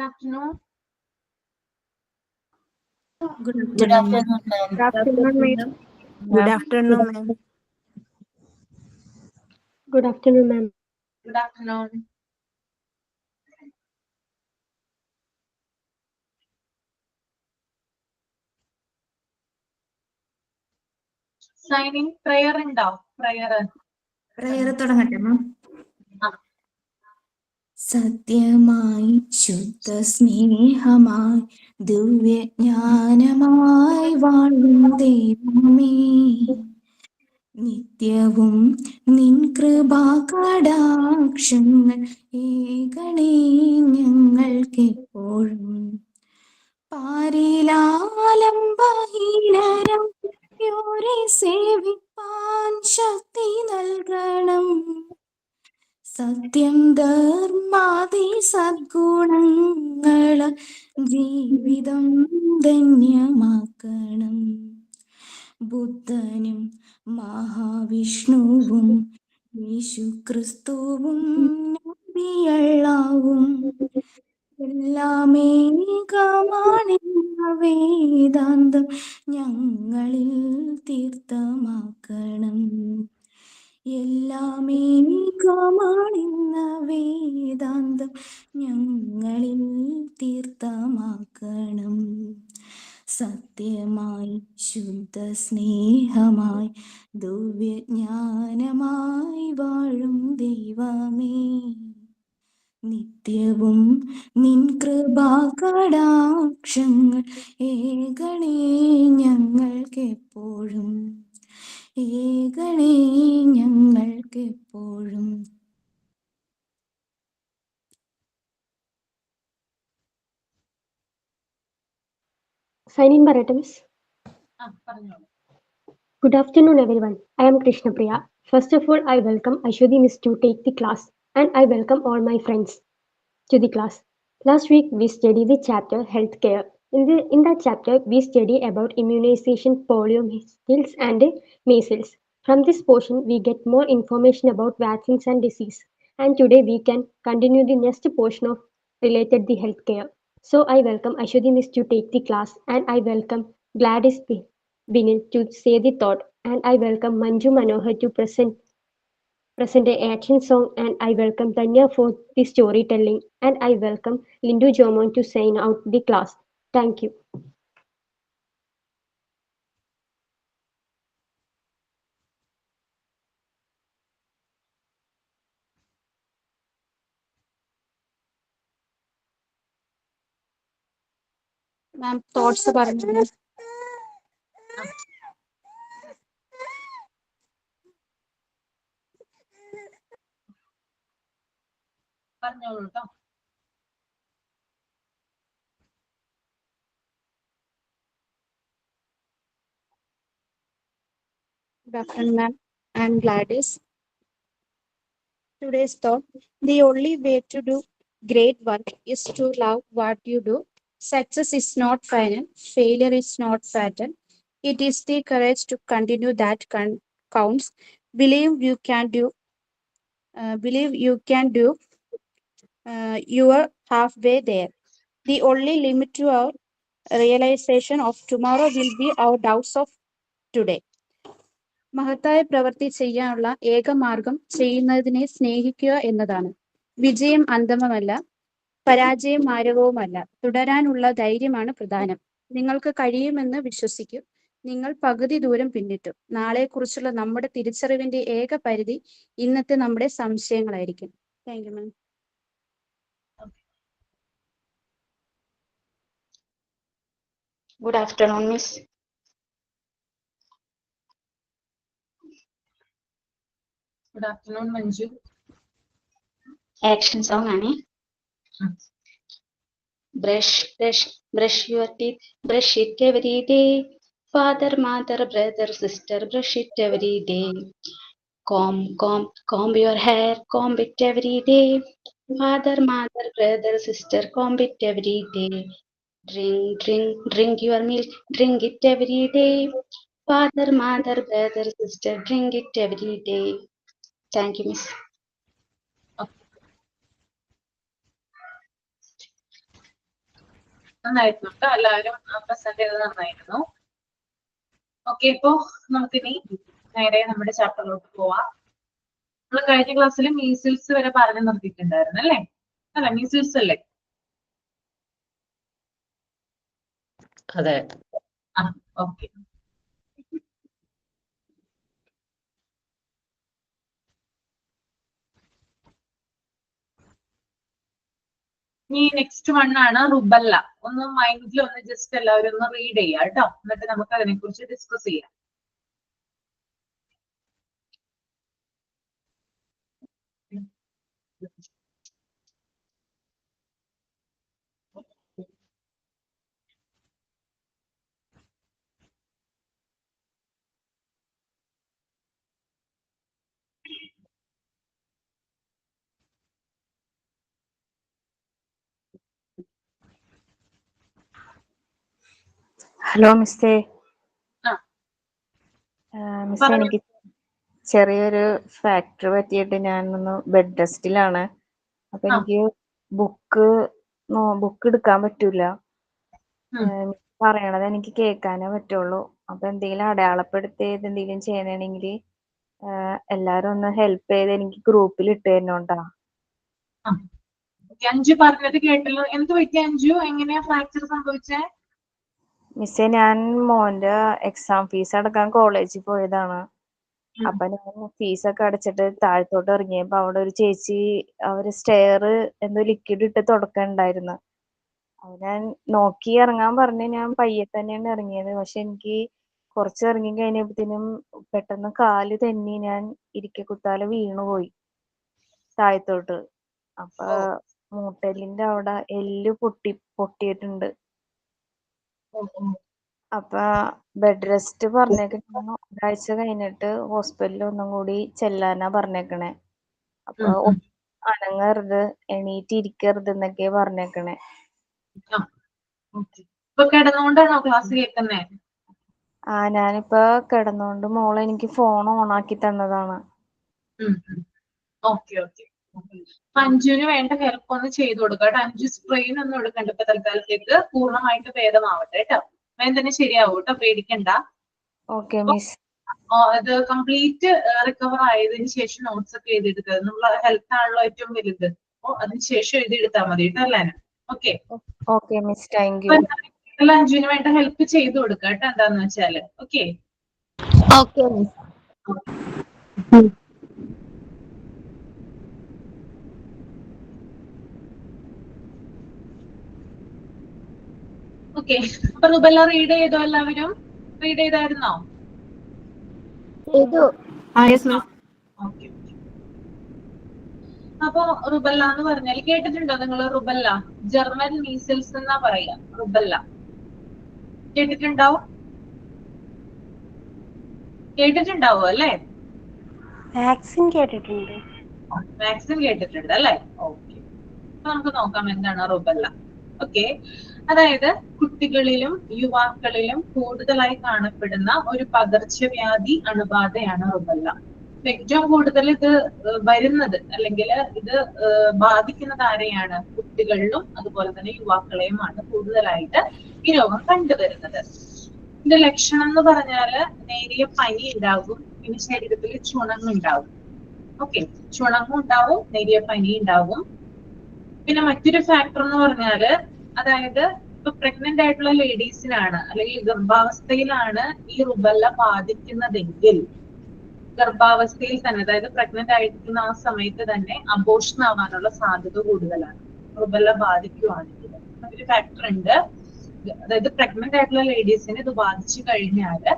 Good afternoon. Good afternoon, ma'am. Good afternoon, ma'am. Good afternoon, ma'am. Good afternoon, ma'am. Good afternoon. Signing prayer ഉണ്ടോ? Prayer തുടങ്ങട്ടെ മാം. സത്യമായി ശുദ്ധ സ്നേഹമായി ദിവ്യജ്ഞാനമായി വാഴും ദൈവമേ, നിത്യവും നിൻ കൃപാകടാക്ഷങ്ങൾ ഏകണേ ഞങ്ങൾക്കെപ്പോഴും. പാരിലാലംബഹീനരം യോരെ സേവിപ്പാൻ ശക്തി നൽകണം. സത്യം ധർമാദി സദ്ഗുണങ്ങൾ ജീവിതം ധന്യമാക്കണം. ബുദ്ധനും മഹാവിഷ്ണുവും യേശുക്രിസ്തുവും നബിയല്ലാവും എല്ലാമേകമാണെന്ന വേദാന്തം ഞങ്ങളിൽ തീർത്ഥമാക്കണം. എല്ലാമേകമാണെന്ന വേദാന്തം ഞങ്ങളിൽ തീർത്ഥമാക്കണം. സത്യമായി ശുദ്ധ സ്നേഹമായി ദിവ്യജ്ഞാനമായി വാഴും ദൈവമേ, നിത്യവും നിൻ കൃപാകടാക്ഷങ്ങൾ ഏകണേ ഞങ്ങൾക്കെപ്പോഴും. ഏകണേ ഞങ്ങൾക്കെപ്പോഴും. Sign in പറയട്ടെ മിസ്. പറഞ്ഞോളൂ. Good afternoon, everyone. I am Krishna Priya. First of all, I welcome Ashwati Miss to take the class, and I welcome all my friends to the class. Last week, we studied the chapter Healthcare. In that chapter, we studied about immunization, polio, measles, and measles. From this portion, we get more information about vaccines and disease. And today, we can continue the next portion of related the healthcare. So, I welcome Ashwati Miss to take the class, and I welcome Gladys Binil to say the thought, and I welcome Manju Manohar to present an action song, and I welcome Tanya for the storytelling, and I welcome Lindu Jomon to sign out the class. Thank you. Ma'am thoughts പറഞ്ഞു. പറഞ്ഞോളൂ കേട്ടോ. Good afternoon, ma'am. I'm Gladys. Today's thought: the only way to do great work is to love what you do. Success is not final, failure is not fatal. It is the courage to continue that counts. Believe you can do. You are halfway there. The only limit to our realization of tomorrow will be our doubts of today. മഹത്തായ പ്രവൃത്തി ചെയ്യാനുള്ള ഏക മാർഗം ചെയ്യുന്നതിനെ സ്നേഹിക്കുക എന്നതാണ്. വിജയം അന്തമല്ല, പരാജയം മാരകവുമല്ല. തുടരാനുള്ള ധൈര്യമാണ് പ്രധാനം. നിങ്ങൾക്ക് കഴിയുമെന്ന് വിശ്വസിക്കൂ. നിങ്ങൾ പകുതി ദൂരം പിന്നിട്ടു. നാളെക്കുറിച്ചുള്ള നമ്മുടെ തിരിച്ചറിവിന്റെ ഏക പരിധി ഇന്നത്തെ നമ്മുടെ സംശയങ്ങളായിരിക്കും. Thank you ma'am. Good afternoon, Miss. Good afternoon, Manju. Action song ആണ്. Brush your teeth, brush it every day. Father, mother, brother, sister, brush it every day. Comb your hair, comb it every day. Father, mother, brother, sister, comb it every day. Drink your milk, drink it every day. Father, mother, brother, sister, drink it every day. Thank you, Miss. നന്നായിരുന്നു കേട്ടോ. എല്ലാവരും present ചെയ്തത് നന്നായിരുന്നു. Okay, ഇപ്പോ നമുക്കിനി നേരെ നമ്മുടെ ചാപ്റ്ററിലോട്ട് പോവാം. നമ്മൾ കഴിഞ്ഞ ക്ലാസ്സിൽ മീസിൽസ് വരെ പറഞ്ഞു നിർത്തിയിട്ടുണ്ടായിരുന്നു അല്ലേ? അല്ല, മീസിൽസ് അല്ലേ? അതെ. ആ, ഓക്കെ. ഇനി നെക്സ്റ്റ് വൺ ആണ് റുബല്ല. ഒന്ന് മൈൻഡിൽ ഒന്ന് ജസ്റ്റ് എല്ലാവരും ഒന്ന് റീഡ് ചെയ്യാം കേട്ടോ. എന്നിട്ട് നമുക്ക് അതിനെ കുറിച്ച് ഡിസ്കസ് ചെയ്യാം. ഹലോ മിസ്സേ. ആ. മിസ്സേ, പറഞ്ഞോ. എനിക്ക് ചെറിയൊരു ഫാക്ടറി പറ്റിയിട്ട് ഞാനൊന്ന് ബെഡ് റെസ്റ്റിലാണ്. അപ്പൊ ആ. എനിക്ക് ബുക്ക് എടുക്കാൻ പറ്റൂല. പറയണത് എനിക്ക് കേൾക്കാനേ പറ്റുള്ളൂ. അപ്പൊ എന്തെങ്കിലും അടയാളപ്പെടുത്തി എന്തെങ്കിലും ചെയ്യണമെങ്കിൽ എല്ലാരും ഒന്ന് ഹെൽപ്പ് ചെയ്ത് എനിക്ക് ഗ്രൂപ്പിൽ ഇട്ട് തരണോണ്ടാ. അഞ്ജു പറഞ്ഞത് കേട്ടല്ലോ. എന്ത് പറ്റി അഞ്ജു? എങ്ങനെയാ ഫ്രാക്ചർ സംഭവിച്ചേ? മിസ്സേ, ഞാൻ മോന്റെ എക്സാം ഫീസ് അടക്കാൻ കോളേജിൽ പോയതാണ്. അപ്പൊ ഞാൻ ഫീസൊക്കെ അടച്ചിട്ട് താഴത്തോട്ട് ഇറങ്ങിയപ്പോ അവിടെ ഒരു ചേച്ചി അവര് സ്റ്റെയർ എന്തോ ലിക്വിഡ് ഇട്ട് തുടക്കണ്ടായിരുന്നു. അപ്പൊ ഞാൻ നോക്കി ഇറങ്ങാൻ പറഞ്ഞ് ഞാൻ പയ്യെ തന്നെയാണ് ഇറങ്ങിയത്. പക്ഷെ എനിക്ക് കുറച്ച് ഇറങ്ങി കഴിഞ്ഞപ്പോഴത്തേനും പെട്ടെന്ന് കാല് തെന്നി ഞാൻ ഇരിക്കക്കുത്താലെ വീണുപോയി താഴത്തോട്ട്. അപ്പൊ മൂട്ടെല്ലിന്റെ അവിടെ എല്ല് പൊട്ടിയിട്ടുണ്ട്. അപ്പൊ ബെഡ് റെസ്റ്റ് പറഞ്ഞേക്കണ ഒരാഴ്ച കഴിഞ്ഞിട്ട് ഹോസ്പിറ്റലിൽ ഒന്നും കൂടി ചെല്ലാനാ പറഞ്ഞേക്കണേ. അപ്പൊ അനങ്ങരുത്, എണീറ്റ് ഇരിക്കരുത് എന്നൊക്കെയാ പറഞ്ഞേക്കണേ. ഇപ്പൊ കിടന്നുകൊണ്ടാണോ ക്ലാസ് കേൾക്കുന്നേ? ഞാനിപ്പോ കിടന്നുകൊണ്ട് മോള് എനിക്ക് ഫോൺ ഓണാക്കി തന്നതാണ്. Okay okay. അഞ്ജുവിന് വേണ്ട ഹെൽപ്പ് ഒന്ന് ചെയ്തു കൊടുക്കാം. അഞ്ജു സ്ട്രെയിൻ ഒന്നും എടുക്കണ്ട. ഇപ്പൊ തൽക്കാലത്തേക്ക് പൂർണ്ണമായിട്ട് ഭേദമാവട്ടെ കേട്ടോ. വേഗം തന്നെ ശരിയാവും കേട്ടോ, പേടിക്കണ്ട. Okay miss. അത് കംപ്ലീറ്റ് റിക്കവർ ആയതിനു ശേഷം നോട്ട്സ് ഒക്കെ എഴുതിയെടുക്കുക. നമ്മളെ ഹെൽത്ത് ആണല്ലോ ഏറ്റവും വലുത്. അപ്പൊ അതിനുശേഷം എഴുതിയെടുത്താൽ മതി കേട്ടോ എല്ലാവരും. Okay okay miss, thank you. അഞ്ജുവിന് വേണ്ട ഹെൽപ്പ് ചെയ്തു കൊടുക്കുക കേട്ടോ, എന്താന്ന് വെച്ചാല്. Okay okay miss. ഓക്കെ. അപ്പൊ റുബല്ല റീഡ് ചെയ്തോ? എല്ലാവരും റീഡ് ചെയ്തായിരുന്നോ? ഓക്കെ. അപ്പൊ റുബല്ല എന്ന് പറഞ്ഞാൽ കേട്ടിട്ടുണ്ടോ നിങ്ങൾ? റുബല്ല ജർമ്മൻ മീസിൽസ് എന്നാ പറയാ. റുബല്ല കേട്ടിട്ടുണ്ടാവും അല്ലേ? വാക്സിൻ കേട്ടിട്ടുണ്ട്. വാക്സിൻ കേട്ടിട്ടുണ്ട് അല്ലേ? ഓക്കെ. അപ്പൊ നമുക്ക് നോക്കാം എന്താണ് റുബല്ല. ഓക്കെ, അതായത് കുട്ടികളിലും യുവാക്കളിലും കൂടുതലായി കാണപ്പെടുന്ന ഒരു പകർച്ചവ്യാധി അണുബാധയാണ് റുബല്ല. ഏറ്റവും കൂടുതൽ ഇത് വരുന്നത് അല്ലെങ്കിൽ ഇത് ബാധിക്കുന്നത് ആരെയാണ്? കുട്ടികളിലും അതുപോലെ തന്നെ യുവാക്കളെയുമാണ് കൂടുതലായിട്ട് ഈ രോഗം കണ്ടുവരുന്നത്. ഇതിന്റെ ലക്ഷണം എന്ന് പറഞ്ഞാല് നേരിയ പനി ഉണ്ടാകും, പിന്നെ ശരീരത്തിൽ ചുണങ്ങുണ്ടാവും. ഓക്കെ, ചുണങ്ങുണ്ടാവും, നേരിയ പനി ഉണ്ടാവും. പിന്നെ മറ്റൊരു ഫാക്ടർ എന്ന് പറഞ്ഞാല്, അതായത് ഇപ്പൊ പ്രഗ്നന്റ് ആയിട്ടുള്ള ലേഡീസിനാണ് അല്ലെങ്കിൽ ഗർഭാവസ്ഥയിലാണ് ഈ റുബല്ല ബാധിക്കുന്നതെങ്കിൽ ഗർഭാവസ്ഥയിൽ തന്നെ, അതായത് പ്രഗ്നന്റ് ആയിരിക്കുന്ന ആ സമയത്ത് തന്നെ അബോർഷൻ ആവാനുള്ള സാധ്യത കൂടുതലാണ് റുബല്ല ബാധിക്കുവാണെങ്കിൽ. ഒരു ഫാക്ടർ ഉണ്ട്. അതായത് പ്രഗ്നന്റ് ആയിട്ടുള്ള ലേഡീസിന് ഇത് ബാധിച്ചു കഴിഞ്ഞാല്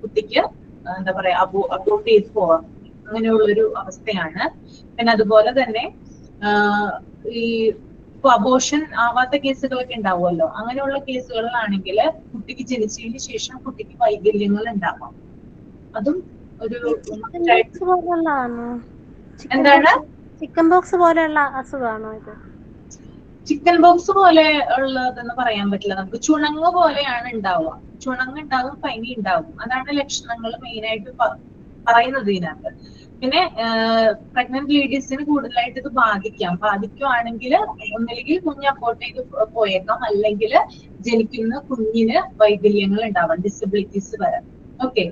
കുട്ടിക്ക് എന്താ പറയാ അബോർട്ട് ചെയ്ത് പോവാം, അങ്ങനെയുള്ളൊരു അവസ്ഥയാണ്. പിന്നെ അതുപോലെ തന്നെ ഈ ഇപ്പൊ അബോർഷൻ ആവാത്ത കേസുകളൊക്കെ ഉണ്ടാവുമല്ലോ, അങ്ങനെയുള്ള കേസുകളിലാണെങ്കിൽ കുട്ടിക്ക് ജനിച്ചതിന് ശേഷം കുട്ടിക്ക് വൈകല്യങ്ങൾ ഉണ്ടാവാം. അതും ഒരു എന്താണ്? ചിക്കൻ ബോക്സ് പോലെയുള്ള അസുഖമാണോ ഇത്? ചിക്കൻ ബോക്സ് പോലെ ഉള്ളതെന്ന് പറയാൻ പറ്റില്ല. നമുക്ക് ചുണങ്ങ് പോലെയാണ് ഉണ്ടാവുക. ചുണങ്ങ് ഉണ്ടാവും, പനി ഉണ്ടാവും. അതാണ് ലക്ഷണങ്ങൾ മെയിൻ ആയിട്ട് പറയുന്നത് ഇതിനകത്ത്. പിന്നെ പ്രഗ്നന്റ് ലേഡീസിന് കൂടുതലായിട്ട് ഇത് ബാധിക്കുവാണെങ്കിൽ ഒന്നില്ലെങ്കിൽ കുഞ്ഞ് അബോർട്ട് ചെയ്ത് പോയേക്കാം, അല്ലെങ്കിൽ ജനിക്കുന്ന കുഞ്ഞിന് വൈകല്യങ്ങൾ ഉണ്ടാവാം, ഡിസബിലിറ്റീസ് വരാം. ഓക്കെ.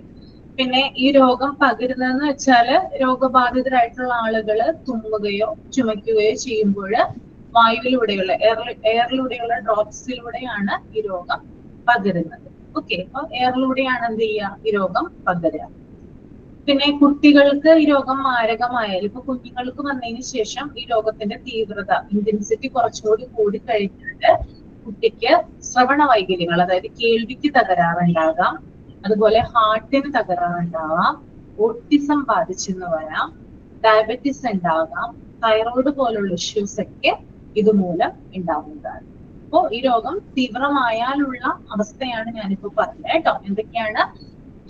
പിന്നെ ഈ രോഗം പകരുന്നതെന്ന് വെച്ചാല് രോഗബാധിതരായിട്ടുള്ള ആളുകള് തുമ്മുകയോ ചുമയ്ക്കുകയോ ചെയ്യുമ്പോൾ വായുവിലൂടെയുള്ള എയറിലൂടെയുള്ള ഡ്രോപ്സിലൂടെയാണ് ഈ രോഗം പകരുന്നത്. ഓക്കെ. അപ്പൊ എയറിലൂടെയാണ് എന്ത് ചെയ്യുക, ഈ രോഗം പകരുക. പിന്നെ കുട്ടികൾക്ക് ഈ രോഗം മാരകമായാലും ഇപ്പൊ കുഞ്ഞുങ്ങൾക്ക് വന്നതിന് ശേഷം ഈ രോഗത്തിന്റെ തീവ്രത ഇന്റൻസിറ്റി കുറച്ചുകൂടി കൂടി കഴിഞ്ഞിട്ട് കുട്ടിക്ക് ശ്രവണ വൈകല്യങ്ങൾ, അതായത് കേൾവിക്ക് തകരാറുണ്ടാകാം, അതുപോലെ ഹാർട്ടിന് തകരാറുണ്ടാവാം, ഓട്ടിസം ബാധിച്ചെന്ന് വരാം, ഡയബറ്റിസ് ഉണ്ടാകാം, തൈറോയ്ഡ് പോലുള്ള ഇഷ്യൂസ് ഒക്കെ ഇതുമൂലം ഉണ്ടാവുന്നതാണ്. അപ്പോ ഈ രോഗം തീവ്രമായാലുള്ള അവസ്ഥയാണ് ഞാനിപ്പോ പറഞ്ഞത് കേട്ടോ. എന്തൊക്കെയാണ്?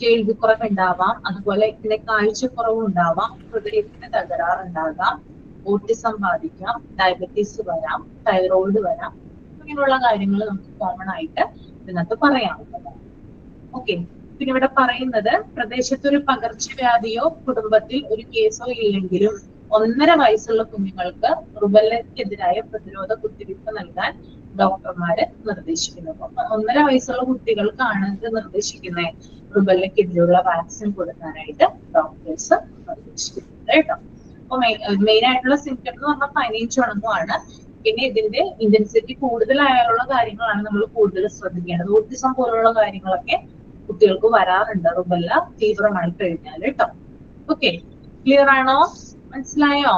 കേൾവിക്കുറവ് ഉണ്ടാവാം, അതുപോലെ ഇതിന്റെ കാഴ്ചക്കുറവ് ഉണ്ടാവാം, ഹൃദയത്തിന് തകരാറുണ്ടാകാം, ഓട്ടിസം ബാധിക്കാം, ഡയബറ്റീസ് വരാം, തൈറോയിഡ് വരാം. ഇങ്ങനെയുള്ള കാര്യങ്ങൾ നമുക്ക് കോമൺ ആയിട്ട് ഇതിനകത്ത് പറയാവുന്നതാണ്. ഓക്കെ. പിന്നെ ഇവിടെ പറയുന്നത് പ്രദേശത്തൊരു പകർച്ചവ്യാധിയോ കുടുംബത്തിൽ ഒരു കേസോ ഇല്ലെങ്കിലും 1.5 വയസ്സുള്ള കുഞ്ഞുങ്ങൾക്ക് റുബെല്ലയ്ക്കെതിരായ പ്രതിരോധ കുത്തിവയ്പ് നൽകാൻ ഡോക്ടർമാര് നിർദ്ദേശിക്കുന്നു. അപ്പൊ 1.5 വയസ്സുള്ള കുട്ടികൾക്കാണ് ഇത് നിർദ്ദേശിക്കുന്നത്, റുബെല്ലയ്ക്കെതിരെയുള്ള വാക്സിൻ കൊടുക്കാനായിട്ട് ഡോക്ടേഴ്സ് നിർദ്ദേശിക്കുന്നത് കേട്ടോ. അപ്പൊ മെയിൻ ആയിട്ടുള്ള സിംറ്റം എന്ന് പറഞ്ഞാൽ പനിയും ചുണങ്ങുമാണ്. പിന്നെ ഇതിന്റെ ഇന്റൻസിറ്റി കൂടുതലായുള്ള കാര്യങ്ങളാണ് നമ്മൾ കൂടുതൽ ശ്രദ്ധിക്കേണ്ടത്. ഓട്ടിസം പോലുള്ള കാര്യങ്ങളൊക്കെ കുട്ടികൾക്ക് വരാറുണ്ട് റുബെല്ല തീവ്രമായി കഴിഞ്ഞാൽ കേട്ടോ. ഓക്കെ. ക്ലിയർ ആണോ? മനസ്സിലായോ?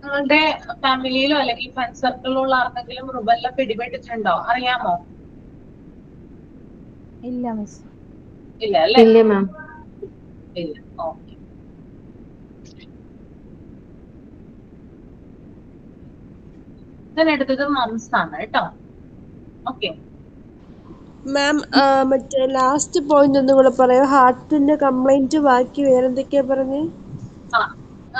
നിങ്ങളുടെ ഫാമിലിയിലോ അല്ലെങ്കിൽ ഫ്രണ്ട് സർക്കിളിലോ ഉള്ള ആർക്കെങ്കിലും റുബെല്ല പിടിപെട്ടിട്ടുണ്ടോ? അറിയാമോ? ഇല്ല മിസ്. ഇല്ല അല്ലേ? ഇല്ല മാം. ഇല്ല. ഓക്കെ. അടുത്തത് മംസ് ആണ് കേട്ടോ. ഓക്കെ. മാം മറ്റേ ലാസ്റ്റ് പോയിന്റ് ഒന്നും കൂടെ പറയോ? ഹാർട്ടിന്റെ കംപ്ലൈന്റ് ബാക്കി വേറെന്തൊക്കെയാ പറഞ്ഞേ?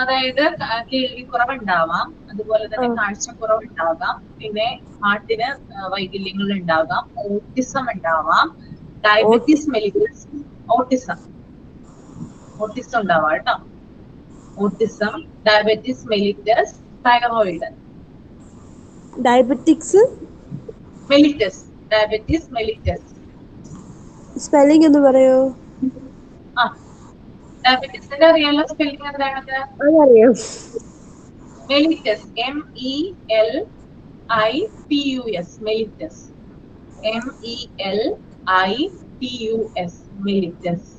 അതായത് കേൾവിക്കുറവ് ഉണ്ടാവാം, അതുപോലെ തന്നെ കാഴ്ചക്കുറവ് ഉണ്ടാകാം, പിന്നെ ഹാർട്ടിന് വൈകല്യങ്ങൾ ഉണ്ടാകാം, ഓട്ടിസം ഉണ്ടാവാം, ഡയബറ്റീസ് മെലിറ്റസ്, ഓട്ടിസം ഉണ്ടാവാം കേട്ടോ. Autism, diabetes mellitus, thyroid. Diabetics mellitus spelling ഒന്ന് പറയോ? ഡയബറ്റീസിന്റെ അറിയാലോ സ്പെല്ലിംഗ് എന്താണത്? അതറിയാം. Mellitus, MELITUS, mellitus, MELITUS, mellitus.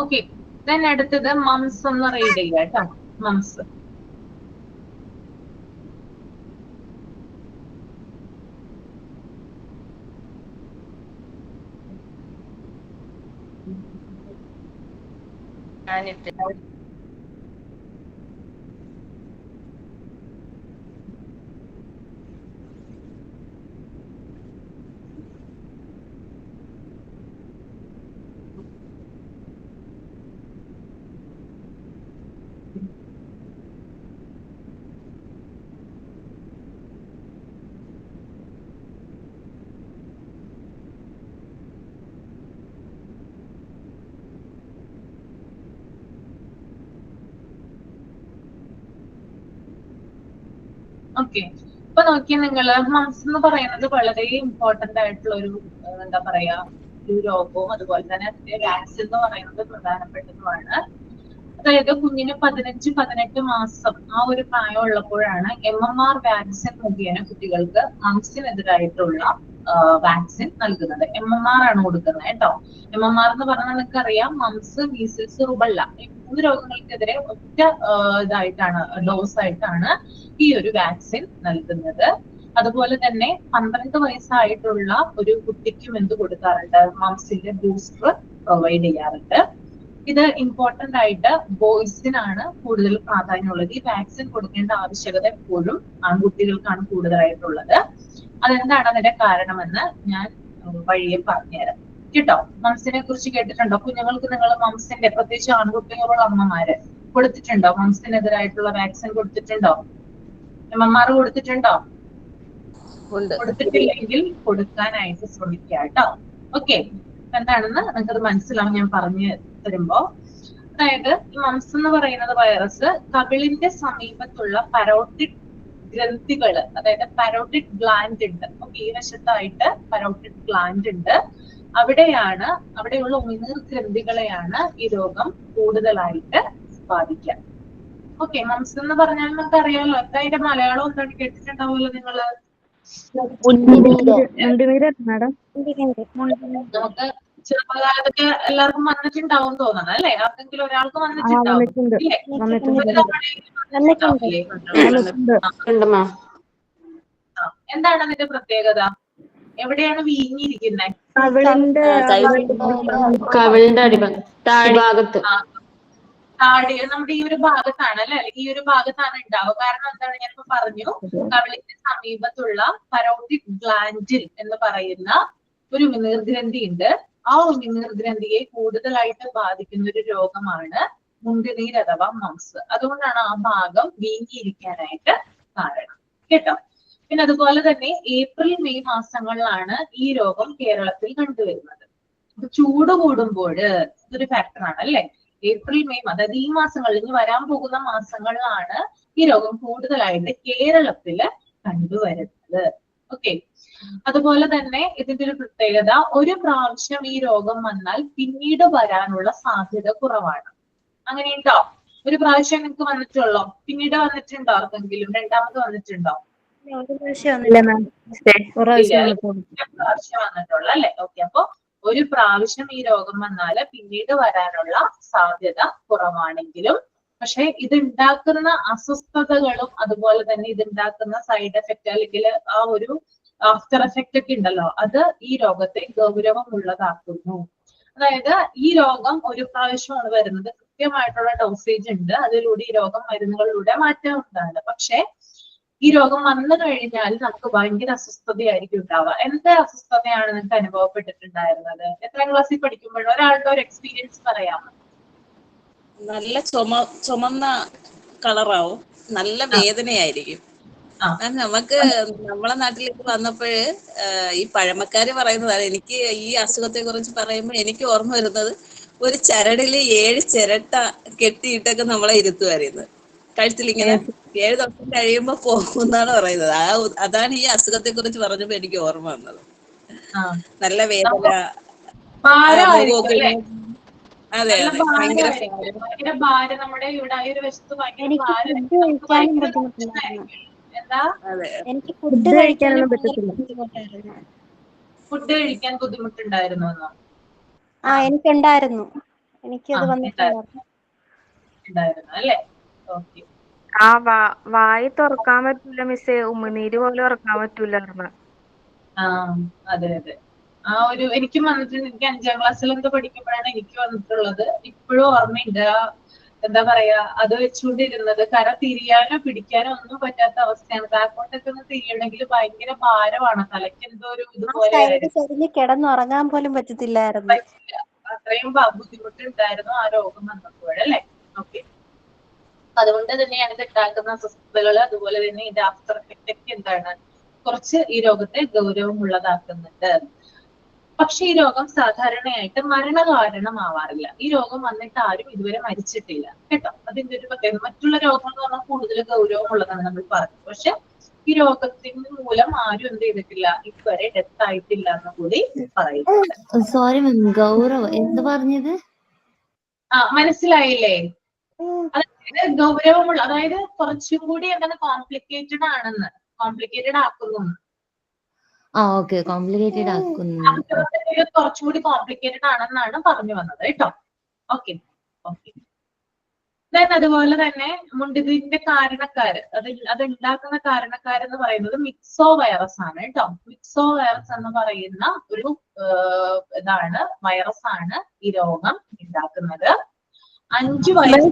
Okay. Then അടുത്തത് മംസ് ഒന്ന് റീഡ് ചെയ്യുക കേട്ടോ. മംസ്. ഓക്കെ. ഇപ്പൊ നോക്കിയാൽ നിങ്ങള് മംസ് എന്ന് പറയുന്നത് വളരെ ഇമ്പോർട്ടന്റ് ആയിട്ടുള്ള ഒരു എന്താ പറയാ ഒരു രോഗവും അതുപോലെ തന്നെ അതിന്റെ വാക്സിൻ എന്ന് പറയുന്നത് പ്രധാനപ്പെട്ടതുമാണ്. അതായത് കുഞ്ഞിന് 15-18 മാസം ആ ഒരു പ്രായം ഉള്ളപ്പോഴാണ് MMR വാക്സിൻ മുഖേന കുട്ടികൾക്ക് മംസിനെതിരായിട്ടുള്ള വാക്സിൻ നൽകുന്നത്. MMR ആണ് കൊടുക്കുന്നത് കേട്ടോ. MMR എന്ന് പറഞ്ഞാൽ നിങ്ങൾക്ക് അറിയാം, മംസ്, മീസിൽസ്, റുബെല്ല ഈ 3 രോഗങ്ങൾക്കെതിരെ ഒറ്റ ഇതായിട്ടാണ്, ഡോസ് ആയിട്ടാണ് ഈ ഒരു വാക്സിൻ നൽകുന്നത്. അതുപോലെ തന്നെ 12 വയസ്സായിട്ടുള്ള ഒരു കുട്ടിക്കും എന്ത് കൊടുക്കാറുണ്ട്? മംസിന്റെ ബൂസ്റ്റർ പ്രൊവൈഡ് ചെയ്യാറുണ്ട്. ഇത് ഇമ്പോർട്ടന്റ് ആയിട്ട് ബോയ്സിനാണ് കൂടുതൽ പ്രാധാന്യമുള്ളത്. ഈ വാക്സിൻ കൊടുക്കേണ്ട ആവശ്യകത എപ്പോഴും ആൺകുട്ടികൾക്കാണ് കൂടുതലായിട്ടുള്ളത്. അതെന്താണ് അതിന്റെ കാരണമെന്ന് ഞാൻ വഴിയെ പറഞ്ഞുതരാം. കേട്ടോ. മംസിനെ കുറിച്ച് കേട്ടിട്ടുണ്ടോ? കുഞ്ഞുങ്ങൾക്ക് നിങ്ങൾ മംസിന്റെ, പ്രത്യേകിച്ച് ആൺകുട്ടികളുള്ള അമ്മമാര് കൊടുത്തിട്ടുണ്ടോ? മംസിനെതിരായിട്ടുള്ള വാക്സിൻ കൊടുത്തിട്ടുണ്ടോ? അമ്മമാർ കൊടുത്തിട്ടുണ്ടോ? കൊടുത്തിട്ടില്ലെങ്കിൽ കൊടുക്കാനായിട്ട് ശ്രമിക്കുക കേട്ടോ. ഓക്കെ, എന്താണെന്ന് നിങ്ങൾക്കത് മനസ്സിലാവും ഞാൻ പറഞ്ഞു തരുമ്പോ. അതായത് ഈ മംസ് എന്ന് പറയുന്നത് വൈറസ് കവിളിന്റെ സമീപത്തുള്ള പരോട്ടിഡ് ഗ്രന്ഥികള്, അതായത് പരോട്ടിഡ് ഗ്ലാൻഡ് ഉണ്ട്. ഓക്കെ, ഈ വശത്തായിട്ട് പരോട്ടിഡ് ഗ്ലാൻഡ് ഉണ്ട്. അവിടെയുള്ള ഉമിനീർ ഗ്രന്ഥികളെയാണ് ഈ രോഗം കൂടുതലായിട്ട് ബാധിക്കുക. ഓക്കെ, മംസ് എന്ന് പറഞ്ഞാൽ നമുക്ക് അറിയാമല്ലോ. എന്താ അതിന്റെ മലയാളം എന്താണ് കേട്ടിട്ടുണ്ടാവുമല്ലോ നിങ്ങള്? നമുക്ക് ചെറുപ്പകാലത്തൊക്കെ എല്ലാവർക്കും വന്നിട്ടുണ്ടാവും തോന്നണം അല്ലെ? ആർക്കെങ്കിലും ഒരാൾക്ക് വന്നിട്ടുണ്ടാവും ഇല്ലേ? എന്താണ് അതിന്റെ പ്രത്യേകത? എവിടെയാണ് വീങ്ങിയിരിക്കുന്നത്? കവിളിന്റെ അടിഭാഗത്ത്, താടി, നമ്മുടെ ഈ ഒരു ഭാഗത്താണ് അല്ലെ? ഈ ഒരു ഭാഗത്താണ് ഉണ്ടാവുക. കാരണം എന്താണ്, ഞാനിപ്പോ പറഞ്ഞു, കവിളിന്റെ സമീപത്തുള്ള പരോട്ടിഡ് ഗ്ലാൻഡിൽ എന്ന് പറയുന്ന ഒരു ഉമിനീർ ഗ്രന്ഥി ഉണ്ട്. ആ ഉമിനീർ ഗ്രന്ഥിയെ കൂടുതലായിട്ട് ബാധിക്കുന്ന ഒരു രോഗമാണ് മുണ്ടുനീര് അഥവാ മംസ്. അതുകൊണ്ടാണ് ആ ഭാഗം വീങ്ങിയിരിക്കാനായിട്ട് കാരണം കേട്ടോ. പിന്നെ അതുപോലെ തന്നെ ഏപ്രിൽ മെയ് മാസങ്ങളിലാണ് ഈ രോഗം കേരളത്തിൽ കണ്ടുവരുന്നത്. ചൂട് കൂടുമ്പോൾ ഇതൊരു ഫാക്ടറാണ് അല്ലെ? ഏപ്രിൽ മെയ്, അതായത് ഈ മാസങ്ങളിൽ, ഇനി വരാൻ പോകുന്ന മാസങ്ങളിലാണ് ഈ രോഗം കൂടുതലായിട്ട് കേരളത്തില് കണ്ടുവരുന്നത്. ഓക്കെ, അതുപോലെ തന്നെ ഇതിന്റെ ഒരു പ്രത്യേകത, ഒരു പ്രാവശ്യം ഈ രോഗം വന്നാൽ പിന്നീട് വരാനുള്ള സാധ്യത കുറവാണ്. അങ്ങനെയുണ്ടോ? ഒരു പ്രാവശ്യം നിങ്ങൾക്ക് വന്നിട്ടുള്ളോ? പിന്നീട് വന്നിട്ടുണ്ടോ? ആർക്കെങ്കിലും രണ്ടാമത് വന്നിട്ടുണ്ടോ? പ്രാവശ്യം വന്നിട്ടുള്ളൂ അല്ലെ? ഓക്കെ, അപ്പൊ ഒരു പ്രാവശ്യം ഈ രോഗം വന്നാല് പിന്നീട് വരാനുള്ള സാധ്യത കുറവാണെങ്കിലും, പക്ഷെ ഇതുണ്ടാക്കുന്ന അസ്വസ്ഥതകളും അതുപോലെ തന്നെ ഇതുണ്ടാക്കുന്ന സൈഡ് എഫക്റ്റ് അല്ലെങ്കിൽ ആ ഒരു ആഫ്റ്റർ എഫക്റ്റ് ഒക്കെ ഉണ്ടല്ലോ, അത് ഈ രോഗത്തെ ഗൗരവമുള്ളതാക്കുന്നു. അതായത് ഈ രോഗം ഒരു പ്രാവശ്യമാണ് വരുന്നത്, കൃത്യമായിട്ടുള്ള ഡോസേജ് ഉണ്ട്, അതിലൂടെ ഈ രോഗം മരുന്നുകളിലൂടെ മാറ്റാവുന്നതാണ്. പക്ഷെ ഈ രോഗം വന്നു കഴിഞ്ഞാൽ നമുക്ക് ഭയങ്കര അസ്വസ്ഥതയായിരിക്കും ഉണ്ടാവുക. എന്ത് അസ്വസ്ഥതയാണ് നിങ്ങൾക്ക് അനുഭവപ്പെട്ടിട്ടുണ്ടായിരുന്നത്? എത്രാം ക്ലാസ്സിൽ പഠിക്കുമ്പോഴും ഒരാളുടെ ഒരു എക്സ്പീരിയൻസ് പറയാമോ? നല്ല ചുമന്ന കളറാവും, നല്ല വേദനയായിരിക്കും. നമുക്ക് നമ്മളെ നാട്ടിലേക്ക് വന്നപ്പോഴ് ഈ പഴമക്കാര് പറയുന്നതാണ്. എനിക്ക് ഈ അസുഖത്തെ കുറിച്ച് പറയുമ്പോൾ എനിക്ക് ഓർമ്മ വരുന്നത്, ഒരു ചരടില് 7 ചിരട്ട കെട്ടിയിട്ടൊക്കെ നമ്മളെ ഇരുത്തുമായിരുന്നു കഴുത്തിലിങ്ങനെ. 7 ദിവസം കഴിയുമ്പോ പോകുന്നാണ് പറയുന്നത്. അതാണ് ഈ അസുഖത്തെ കുറിച്ച് പറഞ്ഞപ്പോ എനിക്ക് ഓർമ്മ വന്നത്. നല്ല വേദന, അതെ അതെ, ഭയങ്കര ഭാരം. നമ്മുടെ ഇവിടെ ഈ ഒരു വശത്ത് എനിക്ക് ഫുഡ് കഴിക്കാനൊന്നും പറ്റത്തില്ല. ഫുഡ് കഴിക്കാൻ ബുദ്ധിമുട്ടുണ്ടായിരുന്നോ? എനിക്കുണ്ടായിരുന്നു. എനിക്കത് വന്നിട്ടുണ്ടായിരുന്നു അല്ലേ? ഓക്കെ. ആ വായി തുറക്കാൻ പറ്റൂല മിസ്സേ, ഉമിനീര് പോലും ഇറക്കാൻ പറ്റൂല. അതെ അതെ, ആ ഒരു എനിക്കും വന്നിട്ടുണ്ട്. എനിക്ക് 5ാം ക്ലാസ്സിൽ എന്തോ പഠിക്കുമ്പോഴാണ് എനിക്ക് വന്നിട്ടുള്ളത്. ഇപ്പോഴും ഓർമ്മയുണ്ട്. എന്താ പറയാ, അത് വെച്ചുകൊണ്ടിരുന്നത് കര തിരിയാനോ പിടിക്കാനോ ഒന്നും പറ്റാത്ത അവസ്ഥയാണ്. ബാക്കോട്ടൊക്കെ ഒന്ന് തിരിയണമെങ്കിൽ ഭയങ്കര ഭാരമാണ്. തലയ്ക്ക് എന്തോ ഒരു ഇതുപോലെ കിടന്നുറങ്ങാൻ പോലും പറ്റത്തില്ലായിരുന്നു. അത്രയും ബുദ്ധിമുട്ടുണ്ടായിരുന്നു ആ രോഗം വന്നപ്പോഴല്ലേ? ഓക്കെ, അതുകൊണ്ട് തന്നെയാണ് ഇത് ഉണ്ടാക്കുന്ന അസ്വസ്ഥതകൾ, അതുപോലെ തന്നെ ഇത് ആഫ്റ്റർ എഫക്റ്റ് ഒക്കെ എന്താണ് കുറച്ച് ഈ രോഗത്തെ ഗൗരവമുള്ളതാക്കുന്നുണ്ട്. പക്ഷെ ഈ രോഗം സാധാരണയായിട്ട് മരണകാരണമാവാറില്ല. ഈ രോഗം വന്നിട്ട് ആരും ഇതുവരെ മരിച്ചിട്ടില്ല കേട്ടോ. അതിന്റെ ഒരു പ്രത്യേകത. മറ്റുള്ള രോഗങ്ങൾ എന്ന് പറഞ്ഞാൽ കൂടുതൽ ഗൗരവമുള്ളതാണ് നമ്മൾ പറഞ്ഞു. പക്ഷെ ഈ രോഗത്തിന് മൂലം ആരും എന്ത് ചെയ്തിട്ടില്ല, ഇതുവരെ ഡെത്ത് ആയിട്ടില്ല എന്ന് കൂടി പറയുന്നുണ്ട്. സോറി മാം, ഗൗരവം എന്ത് പറഞ്ഞത്? മനസ്സിലായില്ലേ? അതായത് ഗൗരവമുള്ള, അതായത് കുറച്ചും കൂടി എന്താണ് കോംപ്ലിക്കേറ്റഡ് ആണെന്ന്, കോംപ്ലിക്കേറ്റഡ് ആക്കുന്നു. ഓക്കെ, കോംപ്ലിക്കേറ്റഡ് ആക്കുന്നു. കുറച്ചുകൂടി കോംപ്ലിക്കേറ്റഡ് ആണെന്നാണ് പറഞ്ഞു വന്നത് കേട്ടോ. Okay okay. ദെൻ അതുപോലെ തന്നെ മുണ്ടിന്റെ കാരണക്കാര്, അത് ഉണ്ടാക്കുന്ന കാരണക്കാരെന്ന് പറയുന്നത് മിക്സോ വൈറസ് ആണ് കേട്ടോ. മിക്സോ വൈറസ് എന്ന് പറയുന്ന ഒരു ഇതാണ്, വൈറസ് ആണ് ഈ രോഗം ഉണ്ടാക്കുന്നത്. 5 വയസ്സ്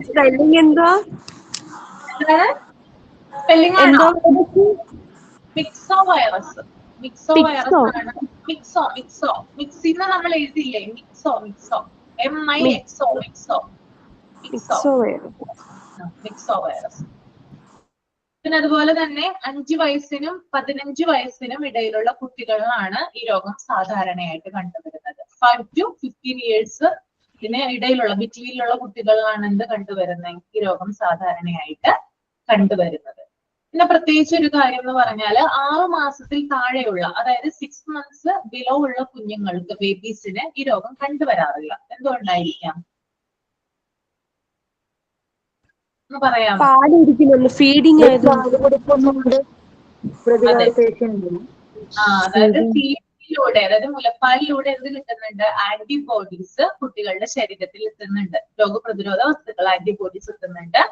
സ്പെല്ലിംഗ് ആണോ? മിക്സോ വൈറസ്. മിക്സോ വൈറസ് ആണ്. മിക്സിന്ന് നമ്മൾ എഴുതില്ലേ, മിക്സോ വൈറസ്. പിന്നെ അതുപോലെ തന്നെ 5 വയസ്സിനും 15 വയസ്സിനും ഇടയിലുള്ള കുട്ടികളിലാണ് ഈ രോഗം സാധാരണയായിട്ട് കണ്ടുവരുന്നത്. 5 to 15 years ഇതിന് ഇടയിലുള്ള ബിറ്റ്വീനിലുള്ള കുട്ടികളിലാണ് എന്ത് കണ്ടുവരുന്നത്, ഈ രോഗം സാധാരണയായിട്ട് കണ്ടുവരുന്നത്. പിന്നെ പ്രത്യേകിച്ച് ഒരു കാര്യം എന്ന് പറഞ്ഞാൽ 6 മാസത്തിൽ താഴെയുള്ള, അതായത് 6 months ബിലോ ഉള്ള കുഞ്ഞുങ്ങൾക്ക്, ബേബീസിന് ഈ രോഗം കണ്ടുവരാറില്ല. എന്തുകൊണ്ടായിരിക്കാം എന്ന് പറയാമോ? പാല് കുടിക്കുന്നുണ്ട്, ഫീഡിങ് ആയതുകൊണ്ട്. അതായത് ഫീഡിലൂടെ, അതായത് മുലപ്പാലിലൂടെ എന്ത് കിട്ടുന്നുണ്ട്, ആന്റിബോഡീസ് കുട്ടികളുടെ ശരീരത്തിൽ എത്തുന്നുണ്ട്, രോഗപ്രതിരോധ വസ്തുക്കൾ ആന്റിബോഡീസ് എത്തുന്നുണ്ട്.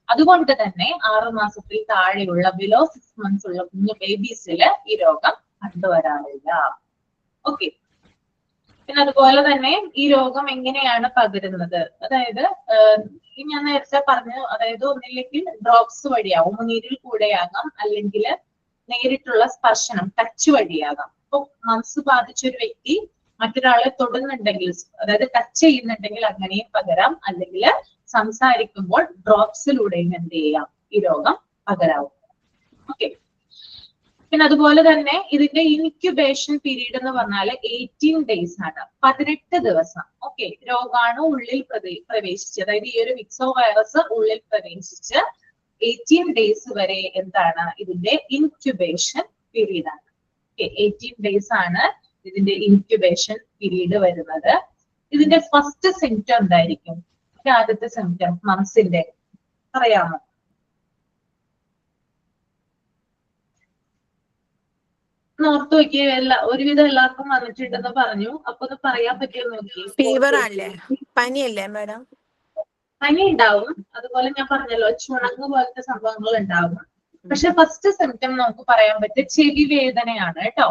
അതുകൊണ്ട് തന്നെ 6 മാസത്തിൽ താഴെയുള്ള ബിലോ 6 months ഉള്ള കുഞ്ഞു ബേബീസില് ഈ രോഗം കണ്ടുവരാറില്ല. ഓക്കെ. പിന്നെ അതുപോലെ തന്നെ ഈ രോഗം എങ്ങനെയാണ് പകരുന്നത്, അതായത് ഞാൻ നേരത്തെ പറഞ്ഞു, അതായത് ഒന്നില്ലെങ്കിൽ ഡ്രോപ്സ് വഴിയാവും, ഉമിനീരിൽ കൂടെയാകാം, അല്ലെങ്കിൽ നേരിട്ടുള്ള സ്പർശനം, ടച്ച് വഴിയാകാം. അപ്പൊ മംസ് ബാധിച്ച ഒരു വ്യക്തി മറ്റൊരാളെ തൊടുന്നുണ്ടെങ്കിൽ, അതായത് ടച്ച് ചെയ്യുന്നുണ്ടെങ്കിൽ അങ്ങനെയും പകരാം, അല്ലെങ്കിൽ സംസാരിക്കുമ്പോൾ ഡ്രോപ്സിലൂടെയും എന്ത് ചെയ്യാം, ഈ രോഗം പകരാവും. ഓക്കെ. പിന്നെ അതുപോലെ തന്നെ ഇതിന്റെ ഇൻക്യുബേഷൻ പീരീഡ് എന്ന് പറഞ്ഞാൽ 18 days ആണ്, 18 ദിവസം. ഓക്കെ. രോഗാണു ഉള്ളിൽ പ്രവേശിച്ച്, അതായത് ഈ ഒരു വിക്സോ വൈറസ് ഉള്ളിൽ പ്രവേശിച്ച് 18 days വരെ എന്താണ് ഇതിന്റെ ഇൻക്യുബേഷൻ പീരീഡ് ആണ്. 18 days ആണ് ഇതിന്റെ ഇൻക്യുബേഷൻ പീരീഡ് വരുന്നത്. ഇതിന്റെ ഫസ്റ്റ് സിംറ്റം എന്തായിരിക്കും, ആദ്യത്തെ സിംറ്റം മംസിന്റെ പറയാമോ? ഓർത്ത് നോക്കിയേ, ഒരുവിധം എല്ലാവർക്കും വന്നിട്ടുണ്ടെന്ന് പറഞ്ഞു. അപ്പൊ ഒന്ന് പറയാൻ പറ്റിയോ നോക്കി. ഫീവർ അല്ലേ, പനിയല്ലേ മാഡം? പനി ഉണ്ടാവും, അതുപോലെ ഞാൻ പറഞ്ഞല്ലോ ചുണങ്ങ് പോലത്തെ സംഭവങ്ങൾ ഉണ്ടാവും. പക്ഷെ ഫസ്റ്റ് സിംറ്റം നമുക്ക് പറയാൻ പറ്റും ചെവി വേദനയാണ് കേട്ടോ.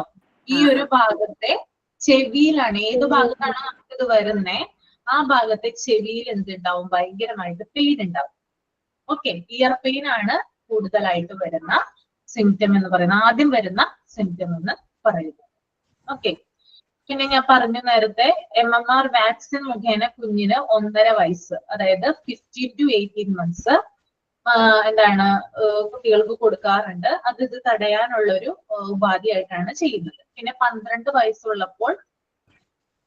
ഈ ഒരു ഭാഗത്തെ ചെവിയിലാണ്, ഏത് ഭാഗത്താണ് നമുക്കിത് വരുന്നേ ആ ഭാഗത്തെ ചെവിയിൽ എന്തുണ്ടാവും, ഭയങ്കരമായിട്ട് പെയിൻ ഉണ്ടാവും. ഓക്കെ. ഇയർ പെയിൻ ആണ് കൂടുതലായിട്ട് വരുന്ന സിംറ്റം എന്ന് പറയുന്നത്, ആദ്യം വരുന്ന സിംറ്റം എന്ന് പറയുന്നത്. ഓക്കെ. പിന്നെ ഞാൻ പറഞ്ഞു നേരത്തെ, MMR വാക്സിൻ മുഖേന കുഞ്ഞിന് 1.5 വയസ്സ്, അതായത് 15 to 18 months എന്താണ് കുട്ടികൾക്ക് കൊടുക്കാറുണ്ട്. അത് ഇത് തടയാനുള്ള ഒരു ഉപാധിയായിട്ടാണ് ചെയ്യുന്നത്. പിന്നെ 12 വയസ്സുള്ളപ്പോൾ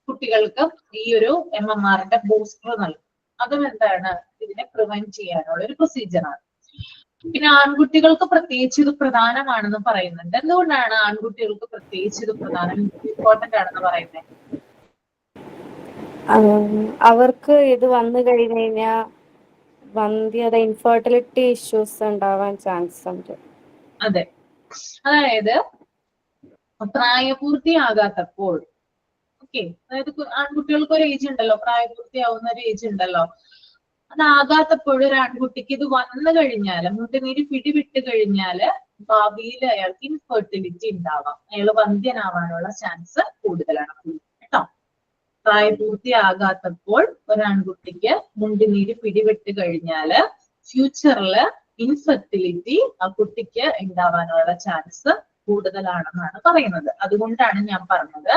കുട്ടികൾക്ക് ഈ ഒരു MMRന്റെ ബൂസ്റ്റർ നൽകും. അതും എന്താണ് ഇതിനെ പ്രിവെന്റ് ചെയ്യാനുള്ള ഒരു പ്രൊസീജിയറാണ്. പിന്നെ ആൺകുട്ടികൾക്ക് പ്രത്യേകിച്ച് ഇത് പ്രധാനമാണെന്ന് പറയുന്നുണ്ട്. എന്തുകൊണ്ടാണ് ആൺകുട്ടികൾക്ക് പ്രത്യേകിച്ച് ഇത് ഇമ്പോർട്ടന്റ് ആണെന്ന് പറയുന്നത്? അവർക്ക് ഇത് വന്നു കഴിഞ്ഞു കഴിഞ്ഞാൽ വന്ധ്യത, ഇൻഫെർട്ടിലിറ്റി ഇഷ്യൂസ് ഉണ്ടാവാൻ ചാൻസ് ഉണ്ട്. അതെ, അതായത് പ്രായപൂർത്തിയാകാത്തപ്പോൾ, ഓക്കെ, അതായത് ആൺകുട്ടികൾക്ക് ഒരു ഏജ് ഉണ്ടല്ലോ, പ്രായപൂർത്തിയാവുന്ന ഒരു ഏജ് ഉണ്ടല്ലോ, അതാകാത്തപ്പോൾ ഒരു ആൺകുട്ടിക്ക് ഇത് വന്നു കഴിഞ്ഞാല്, മുട്ടുനീര് പിടിവിട്ട് കഴിഞ്ഞാല് ഭാവിയിൽ അയാൾക്ക് ഇൻഫെർട്ടിലിറ്റി ഉണ്ടാവാം, അയാൾ വന്ധ്യനാവാനുള്ള ചാൻസ് കൂടുതലാണ് കേട്ടോ. പ്രായപൂർത്തിയാകാത്തപ്പോൾ ഒരു ആൺകുട്ടിക്ക് മുണ്ടുനീര് പിടിവിട്ട് കഴിഞ്ഞാല് ഫ്യൂച്ചറില് ഇൻഫെർട്ടിലിറ്റി ആ കുട്ടിക്ക് ഉണ്ടാവാനുള്ള ചാൻസ് കൂടുതലാണെന്നാണ് പറയുന്നത്. അതുകൊണ്ടാണ് ഞാൻ പറഞ്ഞത്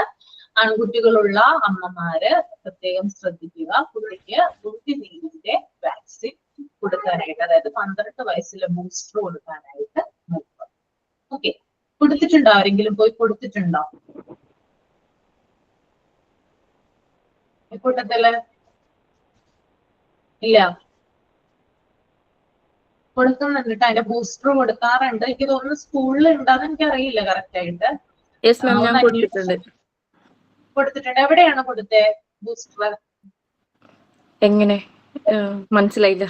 ആൺകുട്ടികളുള്ള അമ്മമാര് പ്രത്യേകം ശ്രദ്ധിക്കുക, കുട്ടിക്ക് മുണ്ടുനീരിന്റെ വാക്സിൻ കൊടുക്കാനായിട്ട്, അതായത് 12 വയസ്സിലെ ബൂസ്റ്റർ കൊടുക്കാനായിട്ട് നോക്കുക. ഓക്കെ. കൊടുത്തിട്ടുണ്ടോ? ആരെങ്കിലും പോയി കൊടുത്തിട്ടുണ്ടോ കൂട്ടത്തില്? ഇല്ല, കൊടുക്കുന്നുണ്ട് കേട്ടോ, അതിന്റെ ബൂസ്റ്റർ കൊടുക്കാറുണ്ട്. എനിക്ക് തോന്നുന്നു സ്കൂളിൽ ഉണ്ടാന്ന് എനിക്ക് അറിയില്ല കറക്റ്റ് ആയിട്ട്. കൊടുത്തിട്ടുണ്ട്. എവിടെയാണ് കൊടുത്തേ ബൂസ്റ്റർ? എങ്ങനെ മനസ്സിലായില്ല?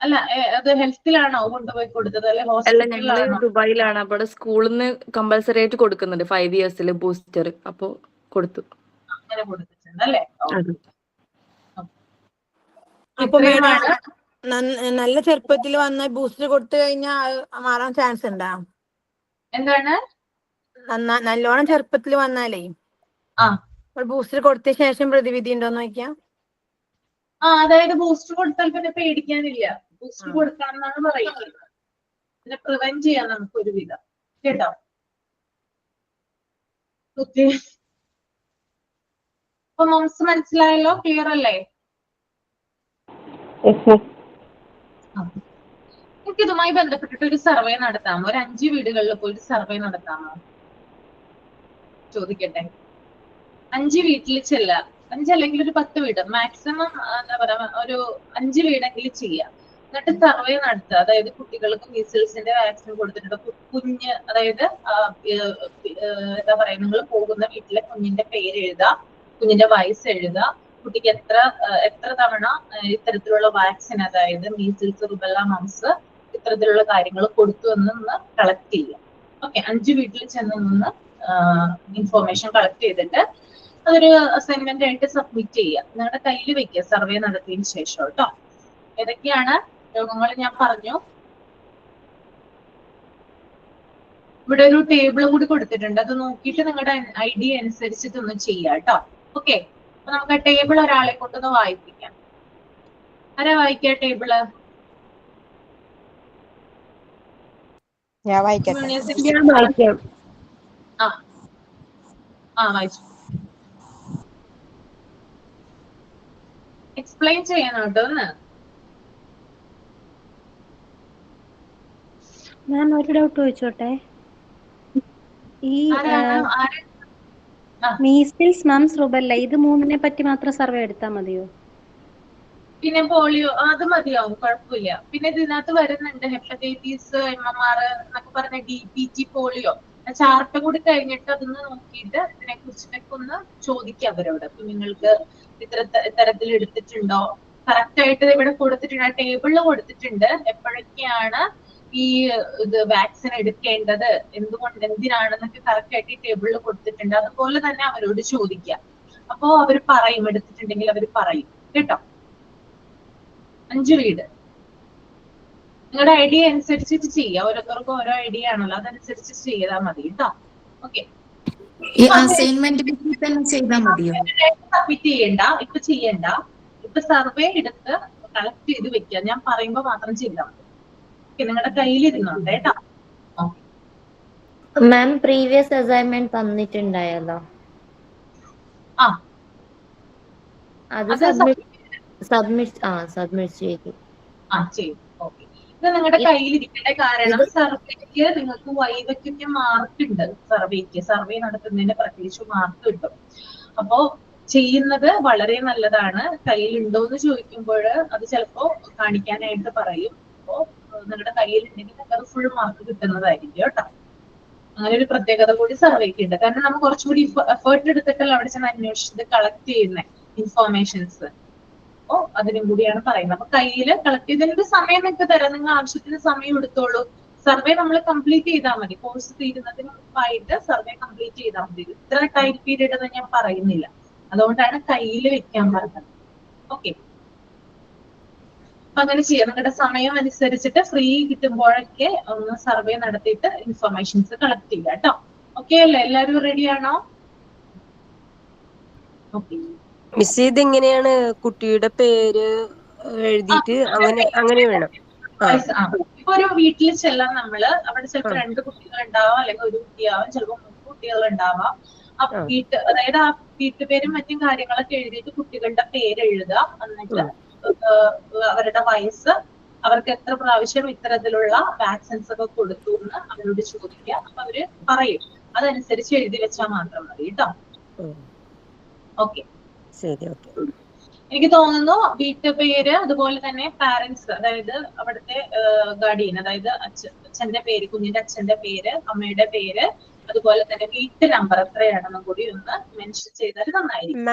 അല്ല, അത് ഹെൽത്തിലാണോ കൊണ്ടുപോയി കൊടുത്തത്, അല്ലെ ഹോസ്പിറ്റലിലാണോ? ദുബായിലാണ്. അവിടെ സ്കൂളിൽ നിന്ന് കമ്പൽസറി ആയിട്ട് കൊടുക്കുന്നുണ്ട് 5 years ബൂസ്റ്റർ. അപ്പൊ കൊടുത്തു. അങ്ങനെ കൊടുത്തിട്ടുണ്ട് അല്ലേ? അപ്പൊ നല്ല ചെറുപ്പത്തിൽ വന്ന ബൂസ്റ്റർ കൊടുത്തു കഴിഞ്ഞാൽ മാറാൻ ചാൻസ് ഉണ്ടാ? എന്താണ്? നല്ലോണം ചെറുപ്പത്തിൽ വന്നാലേ ബൂസ്റ്റർ കൊടുത്ത ശേഷം പ്രതിവിധി ഉണ്ടോന്ന് നോക്കിയാ? അതായത് ബൂസ്റ്റർ കൊടുത്താൽ പിന്നെ പേടിക്കാനില്ല, ബൂസ്റ്റർ കൊടുക്കണം എന്നാണ് പറയുന്നത്. പിന്നെ പ്രിവെന്റ് ചെയ്യാൻ നമുക്ക് ഒരു വിധം കേട്ടോ. ഓക്കെ, അപ്പൊ മോംസ് മനസ്സിലായല്ലോ? ക്ലിയർ അല്ലേ? നമുക്ക് ഇതുമായി ബന്ധപ്പെട്ടിട്ട് ഒരു സർവേ നടത്താമോ? ഒരു 5 വീടുകളിൽ പോയി സർവേ നടത്താമോ? ചോദിക്കട്ടെ. 5 വീട്ടിൽ ചെല്ലുക, 5 അല്ലെങ്കിൽ ഒരു 10 വീട് മാക്സിമം, എന്താ പറയാ, ഒരു 5 വീടെങ്കിലും ചെയ്യാം. എന്നിട്ട് സർവേ നടത്തുക. അതായത് കുട്ടികൾക്ക് മീസിൽസിന്റെ വാക്സിൻ കൊടുത്തിട്ടുണ്ട്. കുഞ്ഞ്, അതായത് എന്താ പറയാ, നിങ്ങൾ പോകുന്ന വീട്ടിലെ കുഞ്ഞിന്റെ പേര് എഴുതുക, കുഞ്ഞിന്റെ വയസ്സ് എഴുതുക, കുട്ടിക്ക് എത്ര തവണ ഇത്തരത്തിലുള്ള വാക്സിൻ, അതായത് മീസിൽസ്, റുബെല്ല, മംസ്, ഇത്തരത്തിലുള്ള കാര്യങ്ങൾ കൊടുത്തു എന്ന് കളക്ട് ചെയ്യുക. ഓക്കെ, 5 വീട്ടിൽ ചെന്ന് നിന്ന് ഇൻഫോർമേഷൻ കളക്ട് ചെയ്തിട്ട് അതൊരു അസൈൻമെന്റ് ആയിട്ട് സബ്മിറ്റ് ചെയ്യുക. നിങ്ങളുടെ കയ്യിൽ വെക്കുക സർവേ നടത്തിയതിനു ശേഷം കേട്ടോ. ഏതൊക്കെയാണ് രോഗങ്ങൾ ഞാൻ പറഞ്ഞു. ഇവിടെ ഒരു ടേബിൾ കൂടി കൊടുത്തിട്ടുണ്ട്, അത് നോക്കിയിട്ട് നിങ്ങളുടെ ഐഡിയ അനുസരിച്ചിട്ട് ഒന്ന് ചെയ്യാം കേട്ടോ. ഓക്കെ, അപ്പൊ നമുക്ക് ആ ടേബിൾ ഒരാളെ കൊണ്ടൊന്ന് വായിപ്പിക്കാം. ആരാ വായിക്കുക ടേബിള്? ഞാൻ വായിക്കാം. വായിച്ചു. എക്സ്പ്ലെയിൻ ചെയ്യണം കേട്ടോ ഒന്ന്. ഞാൻ ഒരു ഡൗട്ട് ചോദിച്ചോട്ടെ. ഈ മീസിൽസ്, മംസ്, റുബെല്ല ഇത് 3നെ പറ്റി മാത്രം സർവേ എടുത്താൽ മതിയോ? പിന്നെ പോളിയോ അത് മതിയാവും, കുഴപ്പമില്ല. പിന്നെ ഇതിനകത്ത് വരുന്നുണ്ട് ഹെപ്പറ്റൈറ്റിസ്, MMR എന്നൊക്കെ പറഞ്ഞ DPT, പോളിയോ. ചാർട്ട് കൂടി കഴിഞ്ഞിട്ട് അതൊന്ന് നോക്കിയിട്ട് ഇതിനെ കുറിച്ചിട്ടൊക്കെ ഒന്ന് ചോദിക്കുക അവരോട്. നിങ്ങൾക്ക് ഇത്തരത്തിൽ എടുത്തിട്ടുണ്ടോ? കറക്റ്റ് ആയിട്ട് ഇവിടെ കൊടുത്തിട്ടുണ്ട്, ടേബിളിൽ കൊടുത്തിട്ടുണ്ട് എപ്പോഴൊക്കെയാണ് ഈ ഇത് വാക്സിൻ എടുക്കേണ്ടത്, എന്തിനാണെന്നൊക്കെ കറക്റ്റ് ആയിട്ട് ഈ ടേബിളിൽ കൊടുത്തിട്ടുണ്ട്. അതുപോലെ തന്നെ അവരോട് ചോദിക്കുക. അപ്പോ അവർ പറയും, എടുത്തിട്ടുണ്ടെങ്കിൽ അവർ പറയും കേട്ടോ. 5 വീട് നിങ്ങളുടെ ഐഡിയ അനുസരിച്ചിട്ട് ചെയ്യുക. ഓരോരുത്തർക്കും ഓരോ ഐഡിയ ആണല്ലോ, അതനുസരിച്ച് ചെയ്താൽ മതി കേട്ടോ. ഓക്കെ, സബ്മിറ്റ് ചെയ്യണ്ട, ഇപ്പൊ ചെയ്യണ്ട. ഇപ്പൊ സർവേ എടുത്ത് കളക്ട് ചെയ്ത് വെക്കുക. ഞാൻ പറയുമ്പോ മാത്രം ചെയ്താൽ മതി. നിങ്ങളുടെ കയ്യിലിരുന്നുണ്ട് കേട്ടോ. മാം പ്രീവിയസ് അസൈൻമെന്റ് തന്നിട്ടുണ്ടായല്ലോ, അത് സബ്മിറ്റ് ചെയ്തു. ഓക്കെ, ഇത് നിങ്ങളുടെ കയ്യിലിരിക്കേണ്ട കാരണം സർവേക്ക് നിങ്ങൾക്ക് വൈവയ്ക്കൊക്കെ മാർക്ക് ഉണ്ട്. സർവേ നടത്തുന്നതിന് പ്രത്യേകിച്ച് മാർക്ക് കിട്ടും. അപ്പോ ചെയ്യുന്നത് വളരെ നല്ലതാണ്. കയ്യിലുണ്ടോ എന്ന് ചോദിക്കുമ്പോൾ അത് ചിലപ്പോ കാണിക്കാനായിട്ട് പറയും. അപ്പോ നിങ്ങളുടെ കയ്യിലുണ്ടെങ്കിൽ നിങ്ങൾക്ക് ഫുൾ മാർക്ക് കിട്ടുന്നതായിരിക്കും കേട്ടോ. അങ്ങനെ ഒരു പ്രത്യേകത കൂടി സർവേക്ക് ഉണ്ട്. കാരണം നമ്മൾ കുറച്ചുകൂടി എഫേർട്ട് എടുത്തിട്ടല്ല അവിടെ ചെന്ന് അന്വേഷിച്ചത് കളക്ട് ചെയ്യുന്ന ഇൻഫോർമേഷൻസ്. അപ്പോ അതിനും കൂടിയാണ് പറയുന്നത്. അപ്പൊ കയ്യിൽ കളക്ട് ചെയ്തതിന് സമയം നിങ്ങൾക്ക് തരാം, നിങ്ങൾ ആവശ്യത്തിന് സമയം എടുത്തോളൂ. സർവേ നമ്മൾ കംപ്ലീറ്റ് ചെയ്താൽ മതി. കോഴ്സ് തീരുന്നതിന് മുമ്പായിട്ട് സർവേ കംപ്ലീറ്റ് ചെയ്താൽ മതി. ഇത്ര ടൈം പീരീഡ് എന്ന് ഞാൻ പറയുന്നില്ല, അതുകൊണ്ടാണ് കയ്യിൽ വെക്കാൻ പറഞ്ഞത്. ഓക്കെ, അപ്പൊ അങ്ങനെ ചെയ്യാം. നിങ്ങളുടെ സമയം അനുസരിച്ചിട്ട് ഫ്രീ കിട്ടുമ്പോഴൊക്കെ ഒന്ന് സർവേ നടത്തിയിട്ട് ഇൻഫർമേഷൻസ് കളക്ട് ചെയ്യുക കേട്ടോ. ഓക്കെ അല്ലേ? എല്ലാവരും റെഡിയാണോ? ഓക്കെ മിസ്, ഇതെങ്ങനെയാണ് കുട്ടിയുടെ പേര് എഴുതിയിട്ട് അങ്ങനെ വേണം? ഇപ്പൊ ഒരു വീട്ടിൽ ചെല്ലാൻ നമ്മള് അവിടെ ചിലപ്പോ 2 കുട്ടികൾ ഉണ്ടാവാം, അല്ലെങ്കിൽ ഒരു കുട്ടിയാവാം, ചിലപ്പോ 3 കുട്ടികൾ ഉണ്ടാവാം. അതായത് ആ വീട്ടുപേരും മറ്റും കാര്യങ്ങളൊക്കെ എഴുതിയിട്ട് കുട്ടികളുടെ പേര് എഴുതുക. എന്നിട്ട് അവരുടെ വയസ്സ്, അവർക്ക് എത്ര പ്രാവശ്യം ഇത്തരത്തിലുള്ള വാക്സിൻസ് ഒക്കെ കൊടുത്തു എന്ന് അവരോട് ചോദിക്കുക. അപ്പൊ അവര് പറയും, അതനുസരിച്ച് എഴുതി വെച്ചാൽ മാത്രം മതി കേട്ടോ. ഓക്കെ, എനിക്ക് തോന്നുന്നു വീട്ടുപേര്, അതുപോലെ തന്നെ പാരന്റ്സ്, അതായത് അവിടുത്തെ ഗാർഡിയൻ, അതായത് അച്ഛന്റെ പേര്, കുഞ്ഞിന്റെ അച്ഛന്റെ പേര്, അമ്മയുടെ പേര്, അതുപോലെ തന്നെ വീട്ടു നമ്പർ എത്രയാണെന്നും കൂടി ഒന്ന് മെൻഷൻ ചെയ്താൽ നന്നായിരിക്കും.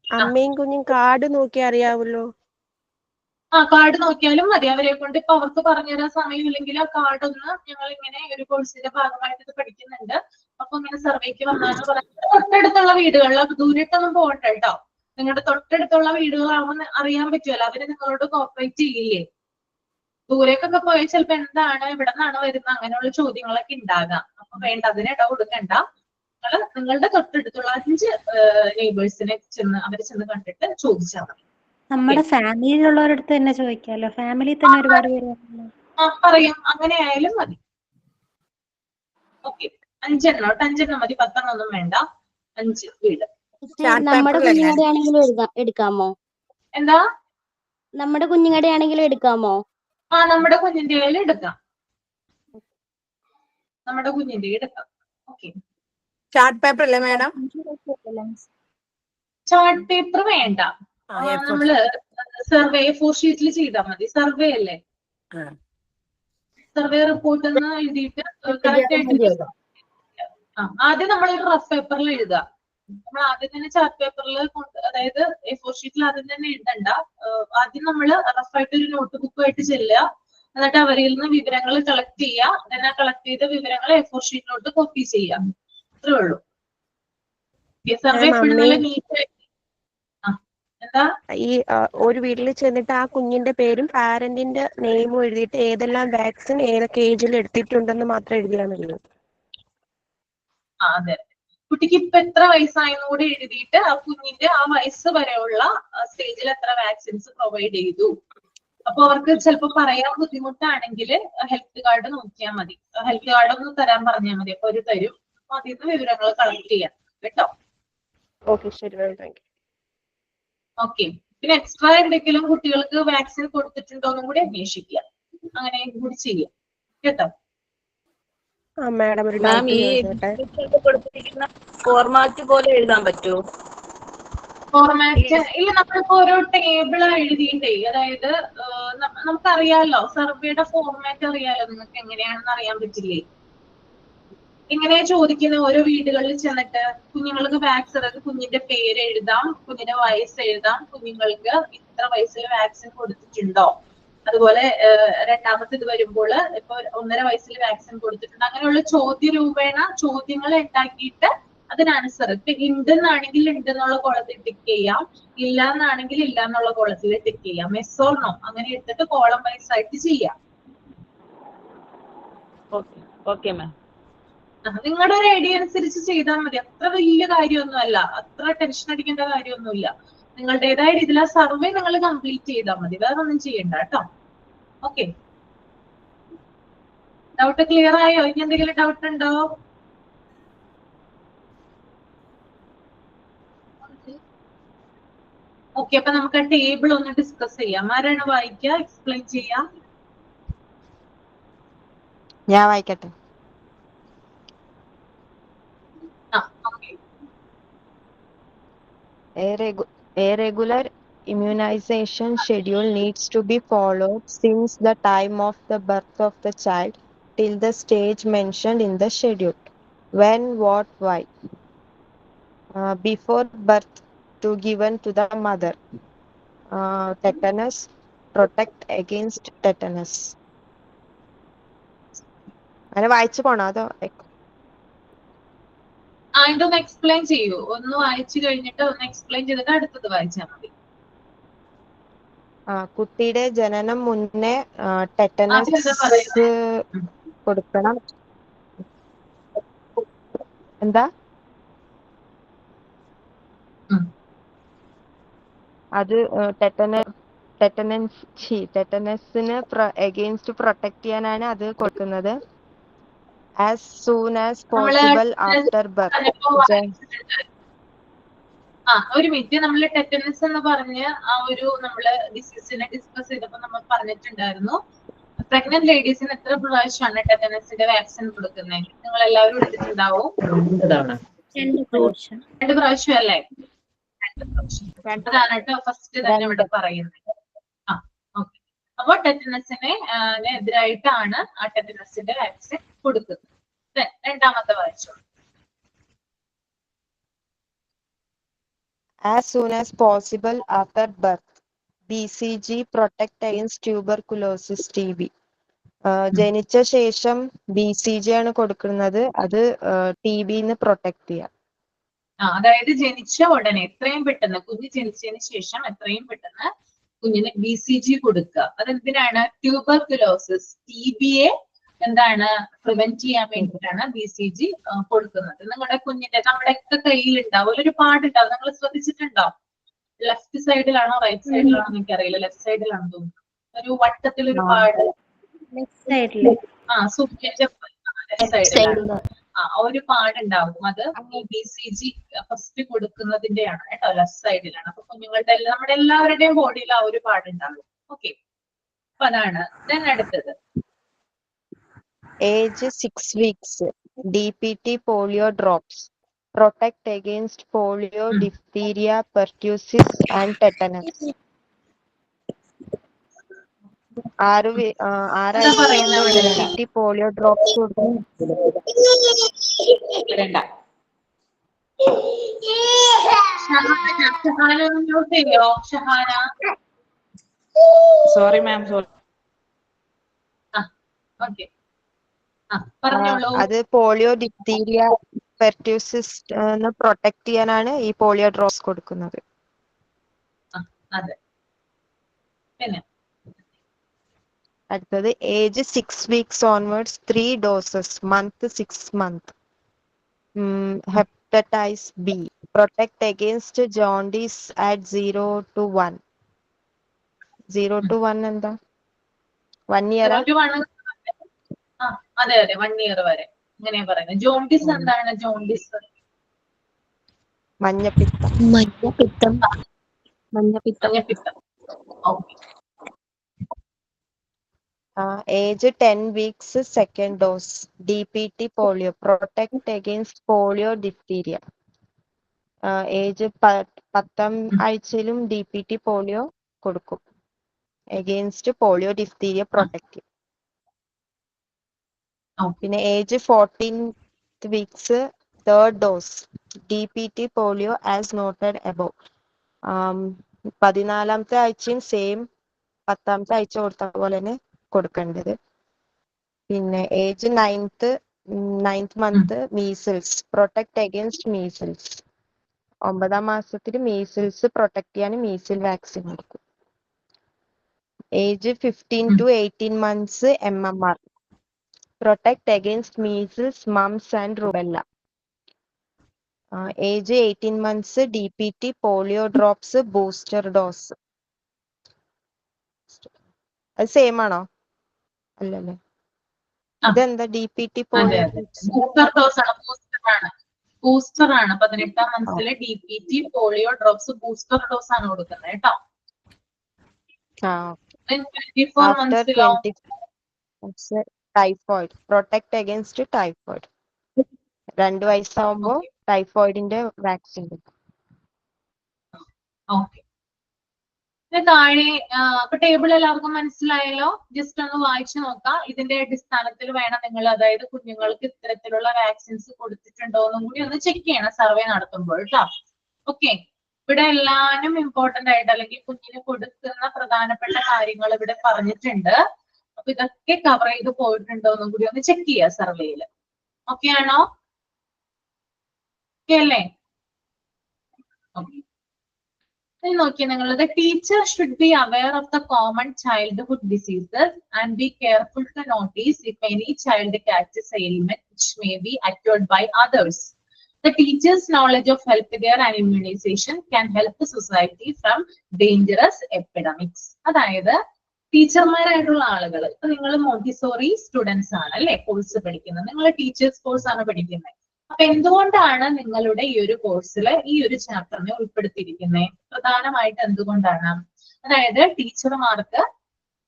അമ്മയും കുഞ്ഞും കാർഡ് നോക്കി അറിയാവല്ലോ. കാർഡ് നോക്കിയാലും മതി. അവരെ കൊണ്ട് ഇപ്പൊ അവർക്ക് പറഞ്ഞുതരാൻ സമയമില്ലെങ്കിൽ ആ കാർഡ് ഒന്ന്, ഞങ്ങൾ ഇങ്ങനെ ഒരു കോഴ്സിന്റെ ഭാഗമായിട്ട് ഇത് പഠിക്കുന്നുണ്ട്, അപ്പൊ ഇങ്ങനെ സർവേക്ക് വന്നാന്ന് പറഞ്ഞാൽ തൊട്ടടുത്തുള്ള വീടുകളിൽ, ദൂരത്തൊന്നും പോകണ്ട കേട്ടോ. നിങ്ങളുടെ തൊട്ടടുത്തുള്ള വീടുകളാവുമ്പോൾ അറിയാൻ പറ്റുമല്ലോ, അവര് നിങ്ങളോട് കോപ്പറേറ്റ് ചെയ്യില്ലേ. ദൂരേക്കൊക്കെ പോയാൽ ചിലപ്പോ എന്താണ്, ഇവിടെ നിന്നാണ് വരുന്നത്, അങ്ങനെയുള്ള ചോദ്യങ്ങളൊക്കെ ഉണ്ടാകാം. അപ്പൊ വേണ്ട, അതിന് ഇട കൊടുക്കണ്ട. നിങ്ങളുടെ തൊട്ടടുത്തുള്ള 5 നെയ്ബേഴ്സിനെ അവരെ ചെന്ന് കണ്ടിട്ട് ചോദിച്ചാൽ മതി. നമ്മുടെ ഫാമിലിയിലുള്ളവരടുത്ത് തന്നെ ചോദിക്കാമല്ലോ, ഫാമിലി തന്നെ ഒരുപാട് പേര് പറയും, അങ്ങനെ ആയാലും മതി. ഓക്കെ, 5 5 മതി, 10 ഒന്നും വേണ്ട. 5 വീട്. നമ്മുടെ കുഞ്ഞുങ്ങളുടെ ആണെങ്കിലും എടുക്കാമോ? എന്താ? നമ്മുടെ കുഞ്ഞുങ്ങളുടെ ആണെങ്കിലും എടുക്കാമോ? നമ്മുടെ കുഞ്ഞിന്റെ എടുക്കാം. നമ്മുടെ കുഞ്ഞിന്റെ എടുക്കാം. ഓക്കെ. ചാർട്ട് പേപ്പർ അല്ലേ മാഡം? ചാർട്ട് പേപ്പർ വേണ്ട. നമ്മള് സർവേ A4 ഷീറ്റിൽ ചെയ്താൽ മതി. സർവേ അല്ലേ? സർവേ റിപ്പോർട്ട് എന്ന് എഴുതിയിട്ട് കറക്റ്റ് ആയിട്ട് ആദ്യം നമ്മളൊരു റഫ് പേപ്പറിൽ എഴുതുക. നമ്മൾ ആദ്യം തന്നെ ചാർട്ട് പേപ്പറിൽ, അതായത് A4 ഷീറ്റിൽ ആദ്യം തന്നെ എഴുതണ്ട. ആദ്യം നമ്മൾ റഫായിട്ട് ഒരു നോട്ട് ബുക്കുമായിട്ട് ചെല്ലുക. എന്നിട്ട് അവരിൽ നിന്ന് വിവരങ്ങൾ കളക്ട് ചെയ്യുക. then ആ കളക്ട് ചെയ്ത വിവരങ്ങൾ A4 ഷീറ്റിലോട്ട് കോപ്പി ചെയ്യുക. അത്രേ ഉള്ളൂ. സർവേ എപ്പോഴും നല്ല നീറ്റ്. എന്താ? ഈ ഒരു വീട്ടിൽ ചെന്നിട്ട് ആ കുഞ്ഞിന്റെ പേരും പാരന്റിന്റെ നെയിമും എഴുതിയിട്ട് ഏതെല്ലാം വാക്സിൻ ഏതൊക്കെ ഏജിൽ എടുത്തിട്ടുണ്ടെന്ന് മാത്രം എഴുതിയാൽ മതിയോ? അതെ. കുട്ടിക്ക് ഇപ്പൊ എത്ര വയസ്സായെന്ന് കൂടി എഴുതിയിട്ട് ആ കുഞ്ഞിന്റെ ആ വയസ്സ് വരെയുള്ള സ്റ്റേജിൽ എത്ര വാക്സിൻസ് പ്രൊവൈഡ് ചെയ്തു. അപ്പൊ അവർക്ക് ചിലപ്പോ പറയാൻ ബുദ്ധിമുട്ടാണെങ്കിൽ ഹെൽത്ത് കാർഡ് നോക്കിയാൽ മതി. ഹെൽത്ത് കാർഡ് ഒന്ന് തരാൻ പറഞ്ഞാൽ മതി. അപ്പൊ അവര് തരും. അതിൽ നിന്ന് വിവരങ്ങൾ കളക്ട് ചെയ്യാം കേട്ടോ. ഓക്കെ, ശരി മാം, താങ്ക് യു. ഓക്കെ. പിന്നെ എക്സ്ട്രാ എന്തെങ്കിലും കുട്ടികൾക്ക് വാക്സിൻ കൊടുത്തിട്ടുണ്ടോ എന്നും കൂടി അന്വേഷിക്കുക. അങ്ങനെ കൂടി ചെയ്യാം കേട്ടോ. മാഡം ഒരു കൊടുത്തിരിക്കുന്ന ഫോർമാറ്റ് പോലെ എഴുതാൻ പറ്റുമോ? ഫോർമാറ്റ് ഇല്ല, നമ്മളിപ്പോ ഓരോ ടേബിൾ എഴുതിയിട്ടേ, അതായത് നമുക്കറിയാലോ സർവേയുടെ ഫോർമാറ്റ് അറിയാലോ. നിങ്ങൾക്ക് എങ്ങനെയാണെന്ന് അറിയാൻ പറ്റില്ലേ? എങ്ങനെയാ ചോദിക്കുന്നത്? ഓരോ വീടുകളിൽ ചെന്നിട്ട് കുഞ്ഞുങ്ങൾക്ക് വാക്സിൻ, കുഞ്ഞിന്റെ പേര് എഴുതാം, കുഞ്ഞിന്റെ വയസ്സ് എഴുതാം, കുഞ്ഞുങ്ങൾക്ക് ഇത്ര വയസ്സിൽ വാക്സിൻ കൊടുത്തിട്ടുണ്ടോ, അതുപോലെ രണ്ടാമത്തെ ഇത് വരുമ്പോൾ ഇപ്പൊ 1.5 വയസ്സിൽ വാക്സിൻ കൊടുത്തിട്ടുണ്ട്. അങ്ങനെയുള്ള ചോദ്യ രൂപേണ ചോദ്യങ്ങൾ ഉണ്ടാക്കിയിട്ട് അതിനനുസർ ഇപ്പൊ ഉണ്ടെന്നാണെങ്കിൽ ഉണ്ടെന്നുള്ള കോളത്തിൽ ടിക്ക് ചെയ്യാം, ഇല്ല എന്നാണെങ്കിൽ ഇല്ല എന്നുള്ള കോളത്തിൽ ടിക്ക് ചെയ്യാം. യെസ് ഓർ നോ അങ്ങനെ എടുത്തിട്ട് കോളം വൈസ് ആയിട്ട് ചെയ്യാം. Okay ma'am. നിങ്ങളുടെ ഒരു ഐഡിയ അനുസരിച്ച് ചെയ്താൽ മതി. അത്ര വലിയ കാര്യമൊന്നുമല്ല, അത്ര ടെൻഷൻ അടിക്കേണ്ട കാര്യമൊന്നുമില്ല. നിങ്ങളുടേതായ രീതിയിൽ ആ സർവേ നിങ്ങൾ കംപ്ലീറ്റ് ചെയ്താൽ മതി, വേറെ ഒന്നും ചെയ്യണ്ട കേട്ടോ. ഓക്കെ, ഡൗട്ട് ക്ലിയർ ആയോ? ഇനി എന്തെങ്കിലും ഡൗട്ട് ഉണ്ടോ? ഓക്കെ, അപ്പൊ നമുക്ക് ആ ടേബിൾ ഒന്ന് ഡിസ്കസ് ചെയ്യാം. ആരാണ് വായിക്കുക, എക്സ്പ്ലെയിൻ ചെയ്യാം? ഞാൻ വായിക്കട്ടെ. A regular immunization schedule needs to be followed since the time of the birth of the child till the stage mentioned in the schedule. When, what, why? Before birth, to given to the mother. Tetanus, protect against tetanus. അങ്ങനെ വായിച്ചു പോണോ അതോ? ഇതൊന്ന് explain ചെയ്യൂ. ഒന്ന് വായിച്ചു കഴിഞ്ഞിട്ട് ഒന്ന് എക്സ്പ്ലെയിൻ ചെയ്തിട്ട് അടുത്തത് വായിച്ചാൽ മതി. കുട്ടിയുടെ ജനനം മുന്നേ ടെറ്റനസ് കൊടുക്കണം. എന്താ അത്? ടെറ്റനസിന് എഗെയിൻസ്റ്റ് പ്രൊട്ടക്ട് ചെയ്യാനാണ് അത് കൊടുക്കുന്നത്. as soon as possible after birth. ഒരു മിനിറ്റ്, നമ്മൾ ടെറ്റനസ് എന്ന് പറഞ്ഞ് ആ ഒരു നമ്മള് ഡിസീസിനെ ഡിസ്കസ് ചെയ്തപ്പോൾ നമ്മൾ പറഞ്ഞിട്ടുണ്ടായിരുന്നു പ്രഗ്നന്റ് ലേഡീസിന് എത്ര പ്രാവശ്യമാണ് ടെറ്റനസിന്റെ വാക്സിൻ കൊടുക്കുന്നത്? നിങ്ങൾ എല്ലാവരും എടുത്തിട്ടുണ്ടാവും. 2 പ്രാവശ്യം അല്ലേ? 2 പ്രാവശ്യം. അതാണ് കേട്ടോ ഫസ്റ്റ് തന്നെ ഇവിടെ പറയുന്നത്. ഓക്കെ. അപ്പോൾ ടെറ്റനസിനെ എതിരായിട്ടാണ് ആ ടെറ്റനസിന്റെ വാക്സിൻ കൊടുക്കുന്നത്. രണ്ടാമത്തെ വായിച്ചോ. As soon as possible after birth. BCG protect against tuberculosis TB. ജനിച്ച ശേഷം BCG ആണ് കൊടുക്കുന്നത്. അത് TB-ന്ന് പ്രൊട്ടക്ട് ചെയ്യാം. അതായത് ജനിച്ച ഉടനെ എത്രയും പെട്ടെന്ന്, കുഞ്ഞ് ജനിച്ചതിന് ശേഷം എത്രയും പെട്ടെന്ന് കുഞ്ഞിന് BCG കൊടുക്കുക. അതെന്തിനാണ്? ട്യൂബർകുലോസിസ് TB-യെ എന്താണ് പ്രിവെന്റ് ചെയ്യാൻ വേണ്ടിയിട്ടാണ് BCG കൊടുക്കുന്നത്. നിങ്ങളുടെ കുഞ്ഞിന്റെ നമ്മുടെയൊക്കെ കയ്യിലുണ്ടാവും, ഒരു പാടുണ്ടാവും. നിങ്ങൾ ശ്രദ്ധിച്ചിട്ടുണ്ടോ? ലെഫ്റ്റ് സൈഡിലാണോ റൈറ്റ് സൈഡിലാണോ എനിക്കറിയില്ല. ലെഫ്റ്റ് സൈഡിലാണോ തോന്നുന്നു. ഒരു വട്ടത്തിലൊരു പാട്. സൂര്യന്റെ ലെഫ്റ്റ് സൈഡിലാണ്. ഒരു പാടുണ്ടാവും. അത് ഈ BCG ഫസ്റ്റ് കൊടുക്കുന്നതിന്റെയാണ് കേട്ടോ, ലെഫ്റ്റ് സൈഡിലാണ്. അപ്പൊ കുഞ്ഞുങ്ങളുടെ നമ്മുടെ എല്ലാവരുടെയും ബോഡിയിൽ ആ ഒരു പാടുണ്ടാവും. ഓക്കെ, അപ്പൊ അതാണ്. ദെൻ അടുത്തത് age 6 weeks, DPT polio drops, protect against polio, diphtheria, pertussis and tetanus. 6 ആഴ്ച കൊണ്ട് DPT polio drops കൊടുക്കും. Sorry ma'am, sorry. അത് പോളിയോ, ഡിപ്തീരിയ, പെർട്യൂസിസ് പ്രൊട്ടക്ട് ചെയ്യാനാണ് ഈ പോളിയോ ഡ്രോപ്സ് കൊടുക്കുന്നത്. അടുത്തത് age 6 weeks onwards 3 doses, month 6 month. Hepatitis B, protect against jaundice at 0 to 1. 0 to 1 എന്താ? 1 year? അതെ അതെ, 1 year വരെ ഇങ്ങനെയാ പറയുന്നത്. ജോണ്ടിസ് എന്താണ്? ജോണ്ടിസ് മഞ്ഞപ്പിത്തം. Age 10 weeks, second dose, DPT polio, protect against polio, diphtheria. Age 10 ആഴ്ചയിലും DPT polio കൊടുക്കും. against polio, diphtheria protect. പിന്നെ age 14 weeks, third dose, DPT polio as noted above. 14ാമത്തെ ആഴ്ചയും സെയിം 10ാമത്തെ ആഴ്ച കൊടുത്ത പോലെ തന്നെ കൊടുക്കേണ്ടത്. പിന്നെ age 9th month, measles, protect against measles. 9ാം മാസത്തിൽ മീസിൽസ് പ്രൊട്ടക്ട് ചെയ്യാൻ മീസിൽ വാക്സിൻ കൊടുക്കും. Age 15 to 18 months, MMR, protect against measles, mumps and rubella. Age 18 months, DPT polio drops, booster dose. അത് സെയിം ആണോ? അല്ലല്ലേ, ഇതെന്താ DPT polio? ബൂസ്റ്റർ ഡോസ് ആണ്, booster ആണ്. 18ാം മന്ത്സിൽ DPT polio drops booster dose ആണ് കൊടുക്കുന്നത് കേട്ടോ. 24 monthsലോ ടൈഫോയിഡ്, പ്രൊട്ടക്ട് അഗേൻസ്റ്റ് ടൈഫോയിഡ്. 2 വയസ്സാവുമ്പോ ടൈഫോയിഡിന്റെ വാക്സിൻ കൊടുക്കും. താഴെ ഇപ്പൊ ടേബിൾ എല്ലാവർക്കും മനസ്സിലായല്ലോ? ജസ്റ്റ് ഒന്ന് വായിച്ചു നോക്കാം. ഇതിന്റെ അടിസ്ഥാനത്തിൽ വേണം നിങ്ങൾ, അതായത് കുഞ്ഞുങ്ങൾക്ക് ഇത്തരത്തിലുള്ള വാക്സിൻസ് കൊടുത്തിട്ടുണ്ടോ എന്നും കൂടി ഒന്ന് ചെക്ക് ചെയ്യണം സർവേ നടത്തുമ്പോൾ കേട്ടോ. ഓക്കെ, ഇവിടെ എല്ലാനും ഇമ്പോർട്ടന്റ് ആയിട്ട് അല്ലെങ്കിൽ കുഞ്ഞിന് കൊടുക്കുന്ന പ്രധാനപ്പെട്ട കാര്യങ്ങൾ ഇവിടെ പറഞ്ഞിട്ടുണ്ട്. അപ്പൊ ഇതൊക്കെ കവർ ചെയ്ത് പോയിട്ടുണ്ടോ എന്നും കൂടി ഒന്ന് ചെക്ക് ചെയ്യുക സർവേയില്. ഓക്കെ ആണോ? ഓക്കെ അല്ലേ? ഓക്കെ, നോക്കിയാൽ നിങ്ങളത് teacher should be aware of the common childhood diseases and be careful to notice if any child catches ailment which may be acquired by others. The teacher's knowledge of healthcare and immunization can help the society from dangerous epidemics. അതായത് ടീച്ചർമാരായിട്ടുള്ള ആളുകൾ, ഇപ്പൊ നിങ്ങൾ Montessori students ആണ് അല്ലെ course പഠിക്കുന്നത്, നിങ്ങൾ teachers course ആണ് പഠിക്കുന്നത്. അപ്പൊ എന്തുകൊണ്ടാണ് നിങ്ങളുടെ ഈ ഒരു കോഴ്സില് ഈ ഒരു ചാപ്റ്ററിനെ ഉൾപ്പെടുത്തിയിരിക്കുന്നത്? പ്രധാനമായിട്ട് എന്തുകൊണ്ടാണ്? അതായത് ടീച്ചർമാർക്ക്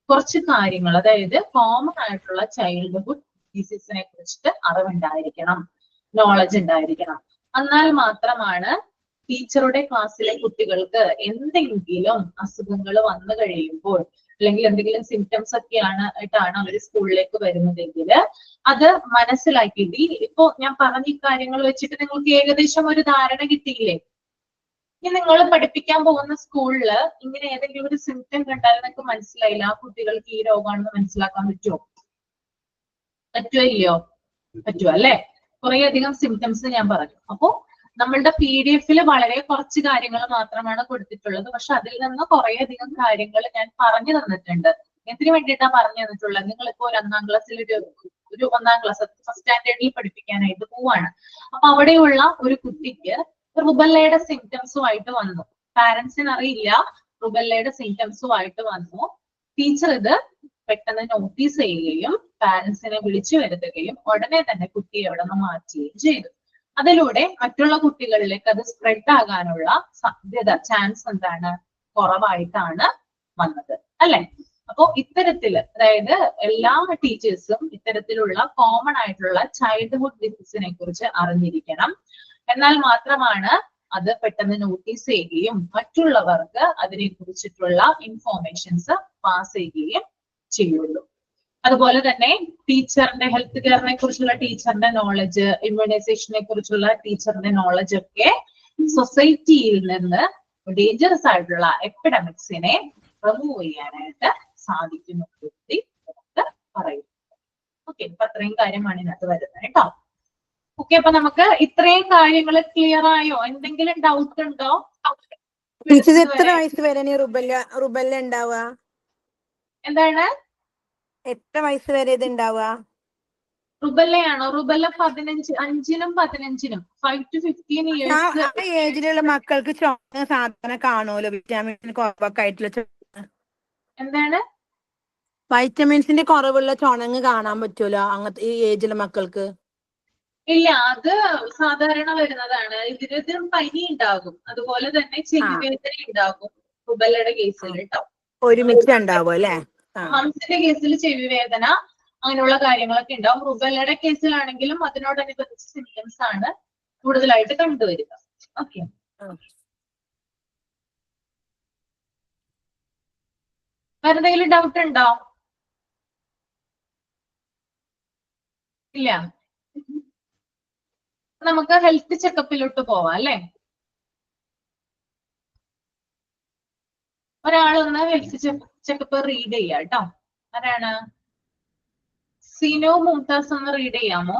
കുറച്ച് കാര്യങ്ങൾ, അതായത് കോമൺ ആയിട്ടുള്ള ചൈൽഡ്ഹുഡ് ഡിസീസിനെ കുറിച്ചിട്ട് അറിവുണ്ടായിരിക്കണം, നോളജ് ഉണ്ടായിരിക്കണം. എന്നാൽ മാത്രമാണ് ടീച്ചറുടെ ക്ലാസ്സിലെ കുട്ടികൾക്ക് എന്തെങ്കിലും അസുഖങ്ങൾ വന്നു കഴിയുമ്പോൾ, അല്ലെങ്കിൽ എന്തെങ്കിലും സിംറ്റംസ് ഒക്കെയാണ് ആയിട്ടാണ് അവർ സ്കൂളിലേക്ക് വരുന്നതെങ്കിൽ അത് മനസ്സിലാക്കിയിട്ട്, ഇപ്പോ ഞാൻ പറഞ്ഞ ഈ കാര്യങ്ങൾ വെച്ചിട്ട് നിങ്ങൾക്ക് ഏകദേശം ഒരു ധാരണ കിട്ടിയില്ലേ? ഇനി നിങ്ങൾ പഠിപ്പിക്കാൻ പോകുന്ന സ്കൂളില് ഇങ്ങനെ ഏതെങ്കിലും ഒരു സിംറ്റം കണ്ടാൽ നിങ്ങൾക്ക് മനസ്സിലായില്ല ആ കുട്ടികൾക്ക് ഈ രോഗമാണെന്ന് മനസ്സിലാക്കാൻ പറ്റുമോ? പറ്റുമോ ഇല്ലയോ? പറ്റുമോ അല്ലെ? കുറെ അധികം സിംറ്റംസ് ഞാൻ പറഞ്ഞു. അപ്പോ നമ്മളുടെ PDF-ൽ വളരെ കുറച്ച് കാര്യങ്ങൾ മാത്രമാണ് കൊടുത്തിട്ടുള്ളത്. പക്ഷെ അതിൽ നിന്ന് കുറെ അധികം കാര്യങ്ങൾ ഞാൻ പറഞ്ഞു തന്നിട്ടുണ്ട്. എന്തിനു വേണ്ടിയിട്ടാണ് പറഞ്ഞു തന്നിട്ടുള്ളത്? നിങ്ങളിപ്പോ ഒരു 1ാം ക്ലാസ്സിൽ ഒരു 1ാം ക്ലാസ് ഫസ്റ്റ് സ്റ്റാൻഡേർഡിൽ പഠിപ്പിക്കാനായിട്ട് പോവാണ്. അപ്പൊ അവിടെയുള്ള ഒരു കുട്ടിക്ക് റുബല്ലയുടെ സിംറ്റംസുമായിട്ട് വന്നു, പാരന്റ്സിന് അറിയില്ല, റുബല്ലയുടെ സിംറ്റംസുമായിട്ട് വന്നു. ടീച്ചർ ഇത് പെട്ടെന്ന് നോട്ടീസ് ചെയ്യുകയും പാരന്റ്സിനെ വിളിച്ചു വരുത്തുകയും ഉടനെ തന്നെ കുട്ടിയെ അവിടെ നിന്ന് മാറ്റുകയും ചെയ്തു. അതിലൂടെ മറ്റുള്ള കുട്ടികളിലേക്ക് അത് സ്പ്രെഡ് ആകാനുള്ള സാധ്യത ചാൻസ് എന്താണ് കുറവായിട്ടാണ് വന്നത് അല്ലെ. അപ്പോ ഇത്തരത്തില് അതായത് എല്ലാ ടീച്ചേഴ്സും ഇത്തരത്തിലുള്ള കോമൺ ആയിട്ടുള്ള ചൈൽഡ്ഹുഡ് ഡിസീസിനെ കുറിച്ച് അറിഞ്ഞിരിക്കണം. എന്നാൽ മാത്രമാണ് അത് പെട്ടെന്ന് നോട്ടീസ് ചെയ്യുകയും മറ്റുള്ളവർക്ക് അതിനെ കുറിച്ചിട്ടുള്ള ഇൻഫോർമേഷൻസ് പാസ് ചെയ്യുകയും ചെയ്യുള്ളൂ. അതുപോലെ തന്നെ ടീച്ചറിന്റെ ഹെൽത്ത് കെയറിനെ കുറിച്ചുള്ള ടീച്ചറിന്റെ നോളജ്, ഇമ്മ്യൂണൈസേഷനെ കുറിച്ചുള്ള ടീച്ചറിന്റെ നോളജ് ഒക്കെ സൊസൈറ്റിയിൽ നിന്ന് ഡേഞ്ചറസ് ആയിട്ടുള്ള എപ്പിഡമിക്സിനെ റിമൂവ് ചെയ്യാനായിട്ട് സാധിക്കുന്നു കൂടി നമുക്ക് പറയുന്നു. ഓക്കെ, അപ്പൊ അത്രയും കാര്യമാണ് ഇതിനകത്ത് വരുന്നത് കേട്ടോ. ഓക്കെ, അപ്പൊ നമുക്ക് ഇത്രയും കാര്യങ്ങൾ ക്ലിയർ ആയോ? എന്തെങ്കിലും ഡൗട്ട് ഉണ്ടോ? എത്ര വയസ്സ് വരെ റുബെല്ല ഉണ്ടാവുക? എന്താണ്? എത്ര വയസ്സ് വരെ ഇത് ഉണ്ടാവുക? റുബെല്ലയാണോ? റുബെല്ല 5നും 15നും 5 to 15 ഇയേഴ്സ് ആ ഏജിലുള്ള മക്കൾക്ക് ചുമ സാധാരണ കാണുമല്ലോ, വിറ്റാമിൻ കുറവൊക്കെ ആയിട്ടുള്ള. എന്താണ്? വൈറ്റമിൻസിന്റെ കുറവുള്ള ചുണങ്ങ് കാണാൻ പറ്റുമല്ലോ അങ്ങനത്തെ ഈ ഏജിലെ മക്കൾക്ക്? ഇല്ല, അത് സാധാരണ വരുന്നതാണ്. ഇതിനും പനി ഉണ്ടാകും, അതുപോലെ തന്നെ ചെവിവേദന ഉണ്ടാകും റുബെല്ലയുടെ കേസിൽ കേട്ടോ. ഒരുമിച്ച് ഉണ്ടാവും അല്ലെ? ഹംസിന്റെ കേസിൽ ചെവിവേദന അങ്ങനെയുള്ള കാര്യങ്ങളൊക്കെ ഉണ്ടാവും. റുബെല്ലയുടെ കേസിലാണെങ്കിലും അതിനോടനുബന്ധിച്ച സിംറ്റംസ് ആണ് കൂടുതലായിട്ട് കണ്ടുവരിക. ഓക്കെ, വേറെ എന്തെങ്കിലും ഡൗട്ട് ഉണ്ടോ? ഇല്ല, നമുക്ക് ഹെൽത്ത് ചെക്കപ്പിലോട്ട് പോവാം അല്ലെ. ഒരാളൊന്ന് ഹെൽത്ത് ചെക്കപ്പ് റീഡ് ചെയ്യാം കേട്ടോ. ആരാണ്? സീനോ മുംതാസ് ഒന്ന് റീഡ് ചെയ്യാമോ?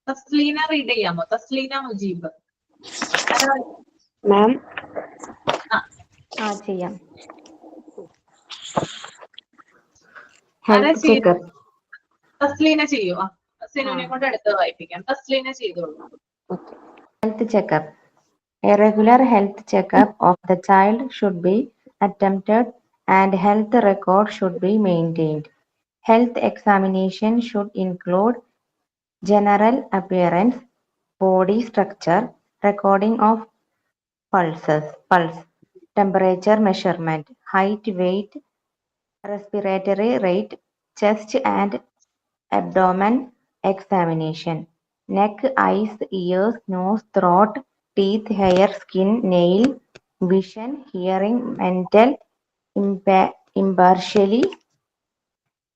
തസ്ലീന റീഡ് ചെയ്യാമോ? തസ്ലീന മുജീബ്. മാം ചെയ്യാം. Health checkup. തസ്ലീന ചെയ്യൂ. തസ്ലീനെ കൊണ്ട് അടുത്ത് വായിപ്പിക്കാം. തസ്ലീന ചെയ്തോളൂ. Health checkup. A regular health checkup of the child should be attempted and health record should be maintained. Health examination should include general appearance, body structure, recording of pulse, temperature measurement, height, weight, respiratory rate, chest and abdomen examination, neck, eyes, ears, nose, throat, teeth, hair, skin, nail, vision, hearing, mental, impartially,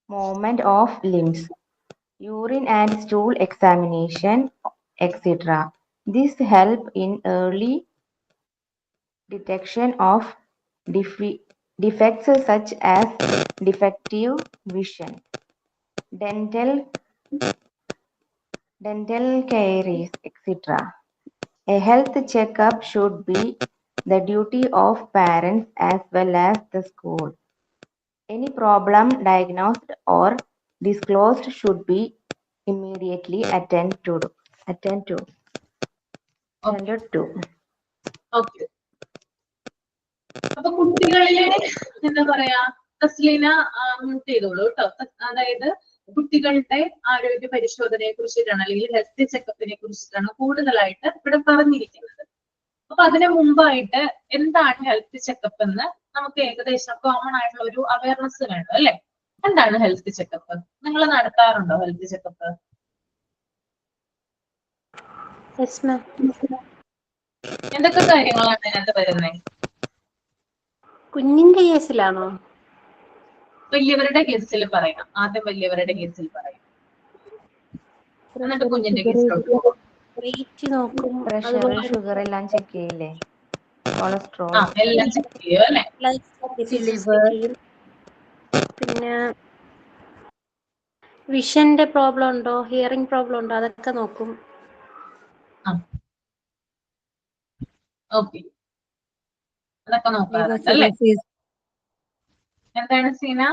movement of limbs, urine and stool examination, etc. This help in early detection of defects such as defective vision, dental caries, etc. A health checkup should be the duty of parents as well as the school. Any problem diagnosed or disclosed should be immediately attended to. Okay, അപ്പൊ കുട്ടികളിലെ എന്താ പറയാ, Thasleena mute ചെയ്തോളൂ കേട്ടോ. അതായത് കുട്ടികളുടെ ആരോഗ്യ പരിശോധനയെ കുറിച്ചിട്ടാണ് അല്ലെങ്കിൽ ഹെൽത്ത് ചെക്കപ്പിനെ കുറിച്ചിട്ടാണ് കൂടുതലായിട്ട് ഇവിടെ പറഞ്ഞിരിക്കുന്നത്. അപ്പൊ അതിന് മുമ്പായിട്ട് എന്താണ് ഹെൽത്ത് ചെക്കപ്പ് എന്ന് നമുക്ക് ഏകദേശം കോമൺ ആയിട്ടുള്ള ഒരു അവയർനെസ് വേണം അല്ലെ. എന്താണ് ഹെൽത്ത് ചെക്കപ്പ്? നിങ്ങൾ നടത്താറുണ്ടോ ഹെൽത്ത് ചെക്കപ്പ്? എന്തൊക്കെ കാര്യങ്ങളാണ് അതിനകത്ത് വരുന്നത്? കുഞ്ഞിന്റെ കേസിലാണോ? വലിയവരുടെ കേസിൽ പറയാം. ആദ്യം വലിയവരുടെ കേസിൽ പറയാം, എന്നിട്ട് കുഞ്ഞിന്റെ കേസിലോട്ട് പോകും. പ്രഷർ, ഷുഗർ എല്ലാം ചെക്ക് ചെയ്യില്ലേ? കൊളസ്ട്രോൾ എല്ലാം ചെക്ക് ചെയ്യും അല്ലെ. പിന്നെ വിഷന്റെ പ്രോബ്ലം ഉണ്ടോ, ഹിയറിംഗ് പ്രോബ്ലം ഉണ്ടോ, അതൊക്കെ നോക്കും. ഓക്കെ, അതൊക്കെ നോക്കാറുണ്ട് അല്ലെ. എന്താണ് സീന?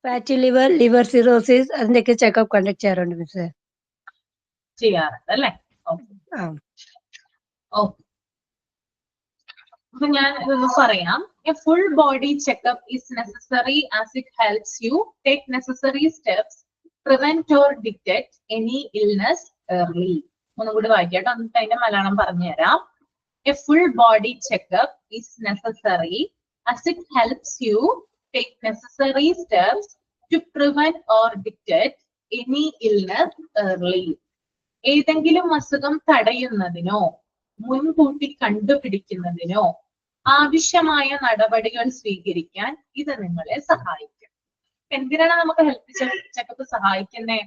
ഫാറ്റി ലിവർ, ലിവർ സിറോസിസ്, അതിന്റെയൊക്കെ ചെക്കപ്പ് കണ്ടക്ട് ചെയ്യാറുണ്ട് മിസ്. ചെയ്യാറുണ്ട് അല്ലെ. ഓക്കെ, അപ്പൊ ഞാൻ ഇതൊന്ന് പറയാം. A full body checkup is necessary as it helps you take necessary steps, prevent or detect any illness early. ഒന്നുകൂടി വായിക്കട്ടോ, എന്നിട്ട് അതിന്റെ മലയാളം പറഞ്ഞുതരാം. A full body checkup is necessary as it helps you take necessary steps to prevent or detect any illness early. ഏതെങ്കിലും അസുഖം തടയുന്നതിനോ മുൻകൂട്ടി കണ്ടുപിടിക്കുന്നതിനോ ആവശ്യമായ നടപടികൾ സ്വീകരിക്കാൻ ഇത് നിങ്ങളെ സഹായിക്കും. എന്തിനാണ് നമുക്ക് ഹെൽത്ത് ചെക്കപ്പ് സഹായിക്കുന്നത്?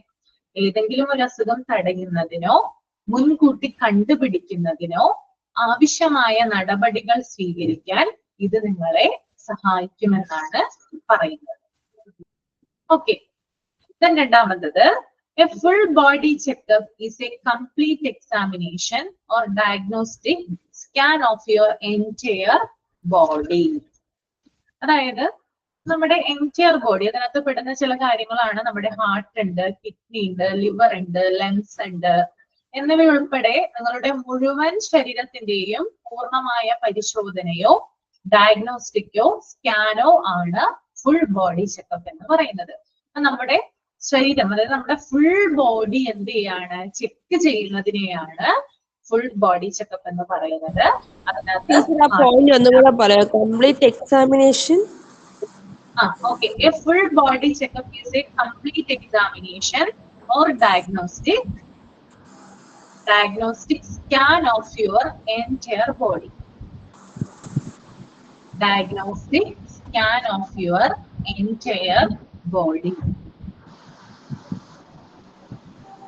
ഏതെങ്കിലും ഒരു അസുഖം തടയുന്നതിനോ മുൻകൂട്ടി കണ്ടുപിടിക്കുന്നതിനോ ആവശ്യമായ നടപടികൾ സ്വീകരിക്കാൻ ഇത് നിങ്ങളെ സഹായിക്കുമെന്നാണ് പറയുന്നത്. ഓക്കെ, രണ്ടാമത്തത്, a full body checkup is a complete examination or diagnostic scan of your entire body. അതായത് നമ്മുടെ എൻറ്റയർ ബോഡി, അതിനകത്ത് പെടുന്ന ചില കാര്യങ്ങളാണ് നമ്മുടെ ഹാർട്ട് ഉണ്ട്, കിഡ്നി ഉണ്ട്, ലിവർ ഉണ്ട്, ലങ്സ് ഉണ്ട് എന്നിവയുൾപ്പെടെ നിങ്ങളുടെ മുഴുവൻ ശരീരത്തിന്റെയും പൂർണ്ണമായ പരിശോധനയോ ഡയഗ്നോസ്റ്റിക്കോ സ്കാനോ ആണ് ഫുൾ ബോഡി ചെക്കപ്പ് എന്ന് പറയുന്നത്. നമ്മുടെ ശരീരം, അതായത് നമ്മുടെ ഫുൾ ബോഡി എന്ത് ചെയ്യാണ്, ചെക്ക് ചെയ്യുന്നതിനെയാണ് ഫുൾ ബോഡി ചെക്കപ്പ് എന്ന് പറയുന്നത്. അതിനകത്ത് complete examination. Okay, a full body checkup is a complete examination or diagnostic scan of your entire body. Diagnostic scan of your entire body.